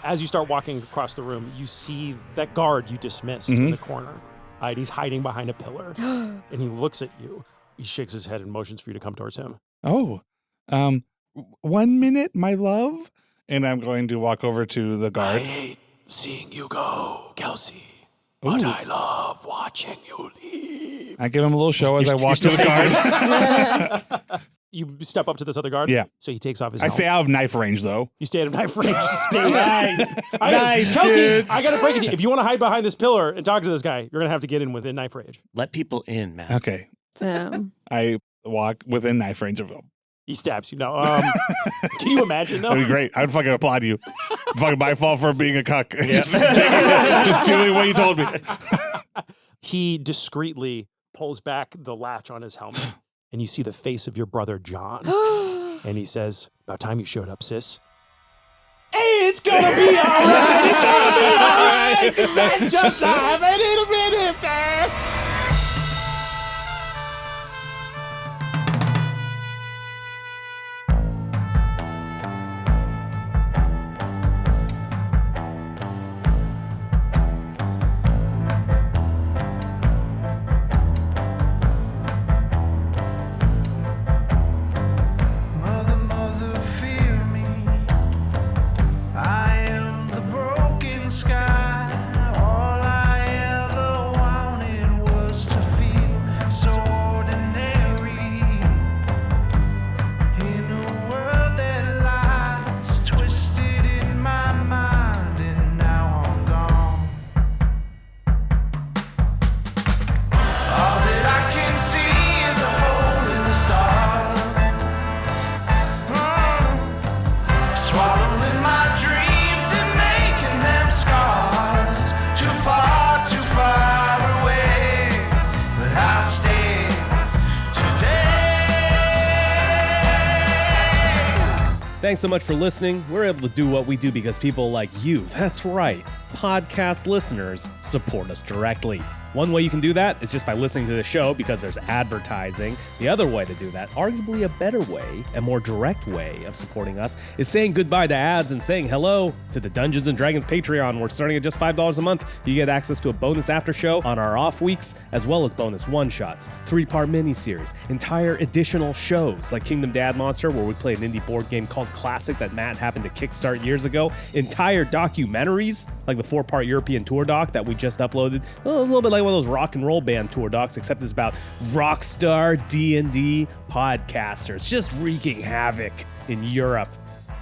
As you start walking across the room, you see that guard you dismissed in the corner. And he's hiding behind a pillar. And he looks at you. He shakes his head and motions for you to come towards him. Oh, 1 minute, my love. And I'm going to walk over to the "I guard. hate seeing you go, Kelsey, but I love watching you leave." I give him a little show as I walk to the guard. You step up to this other guard? Yeah. So he takes off his I helmet. stay out of knife range, though. You stay out of knife range. Stay Nice. Nice, Kelsey, dude. I got to break it to you. If you want to hide behind this pillar and talk to this guy, you're going to have to get in within knife range. Let people in, man. Okay. I walk within knife range of him. He stabs you. No. Can you imagine, though? That'd be great. I'd fucking applaud you. Fucking my fault for being a cuck. Just doing what you told me. He discreetly pulls back the latch on his helmet, and you see the face of your brother, John. And he says, "About time you showed up, sis." Hey, it's gonna be all right. It's gonna be all right. This is just happening in a minute. Mother, fear me. I am the broken sky. All I ever wanted was to feel so ordinary. In a world that lies twisted in my mind, and now I'm gone. All that I can see is a hole in the stars. Swallowing my dreams and making them scars. Too far away, but I'll stay today. Thanks so much for listening. We're able to do what we do because people like you, that's right, podcast listeners support us directly. One way you can do that is just by listening to the show because there's advertising. The other way to do that, arguably a better way, a more direct way of supporting us, is saying goodbye to ads and saying hello to the Dungeons & Dragons Patreon. We're starting at just $5 a month. You get access to a bonus after show on our off weeks, as well as bonus one-shots, 3-part miniseries, entire additional shows like Kingdom Dad Monster, where we played an indie board game called Classic that Matt happened to kickstart years ago, entire documentaries like the 4-part European tour doc that we just uploaded. Well, it was a little bit like one of those rock and roll band tour docs, except it's about rock star D&D podcasters just wreaking havoc in Europe.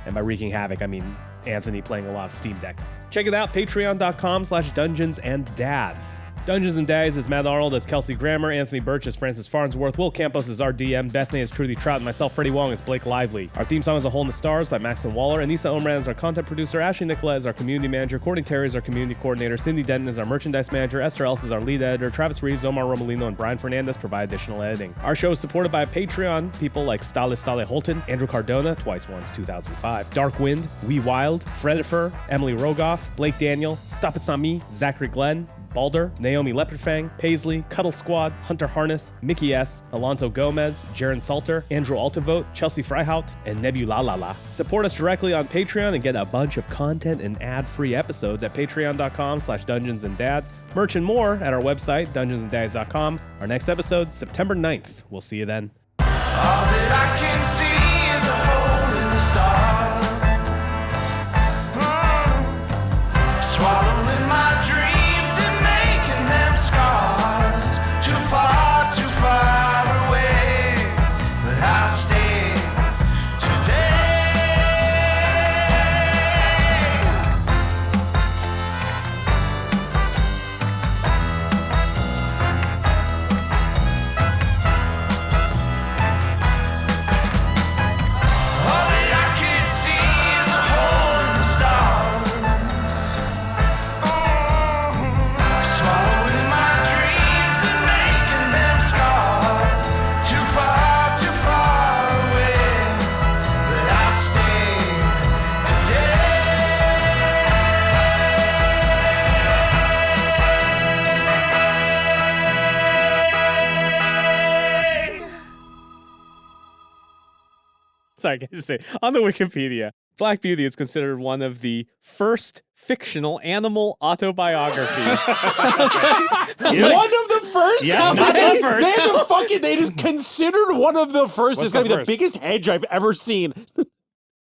And by wreaking havoc, I mean Anthony playing a lot of Steam Deck. Check it out, patreon.com/dungeonsanddads. Dungeons and Daddies is Matt Arnold as Kelsey Grammer, Anthony Burch as Francis Farnsworth, Will Campos is our DM, Beth as Trudy Trout, and myself, Freddie Wong, as Blake Lively. Our theme song is A Hole in the Stars by Maxton Waller, Anissa Omran is our content producer, Ashley Nicola is our community manager, Courtney Terry is our community coordinator, Cindy Denton is our merchandise manager, Esther Ellis is our lead editor, Travis Reeves, Omar Romolino, and Brian Fernandez provide additional editing. Our show is supported by Patreon people like Stale Holton, Andrew Cardona, twice once 2005, Dark Wind, Wee Wild, Fredifer, Emily Rogoff, Blake Daniel, Stop It's Not Me, Zachary Glenn, Balder, Naomi Leopardfang, Paisley, Cuddle Squad, Hunter Harness, Mickey S., Alonso Gomez, Jaron Salter, Andrew Altavote, Chelsea Freihout, and Nebulalala. Support us directly on Patreon and get a bunch of content and ad-free episodes at patreon.com/dungeonsanddads. Merch and more at our website, dungeonsanddads.com. Our next episode, September 9th. We'll see you then. All that I can see is a hole in the stars. Swallowing my dreams and making them scars. Too far away, but I'll stay Sorry, can I just say, on the Wikipedia, Black Beauty is considered one of the first fictional animal autobiographies. One of the first? Yeah, not the first. They had to they just considered one of the first. What's It's going to the be the first? biggest hedge I've ever seen.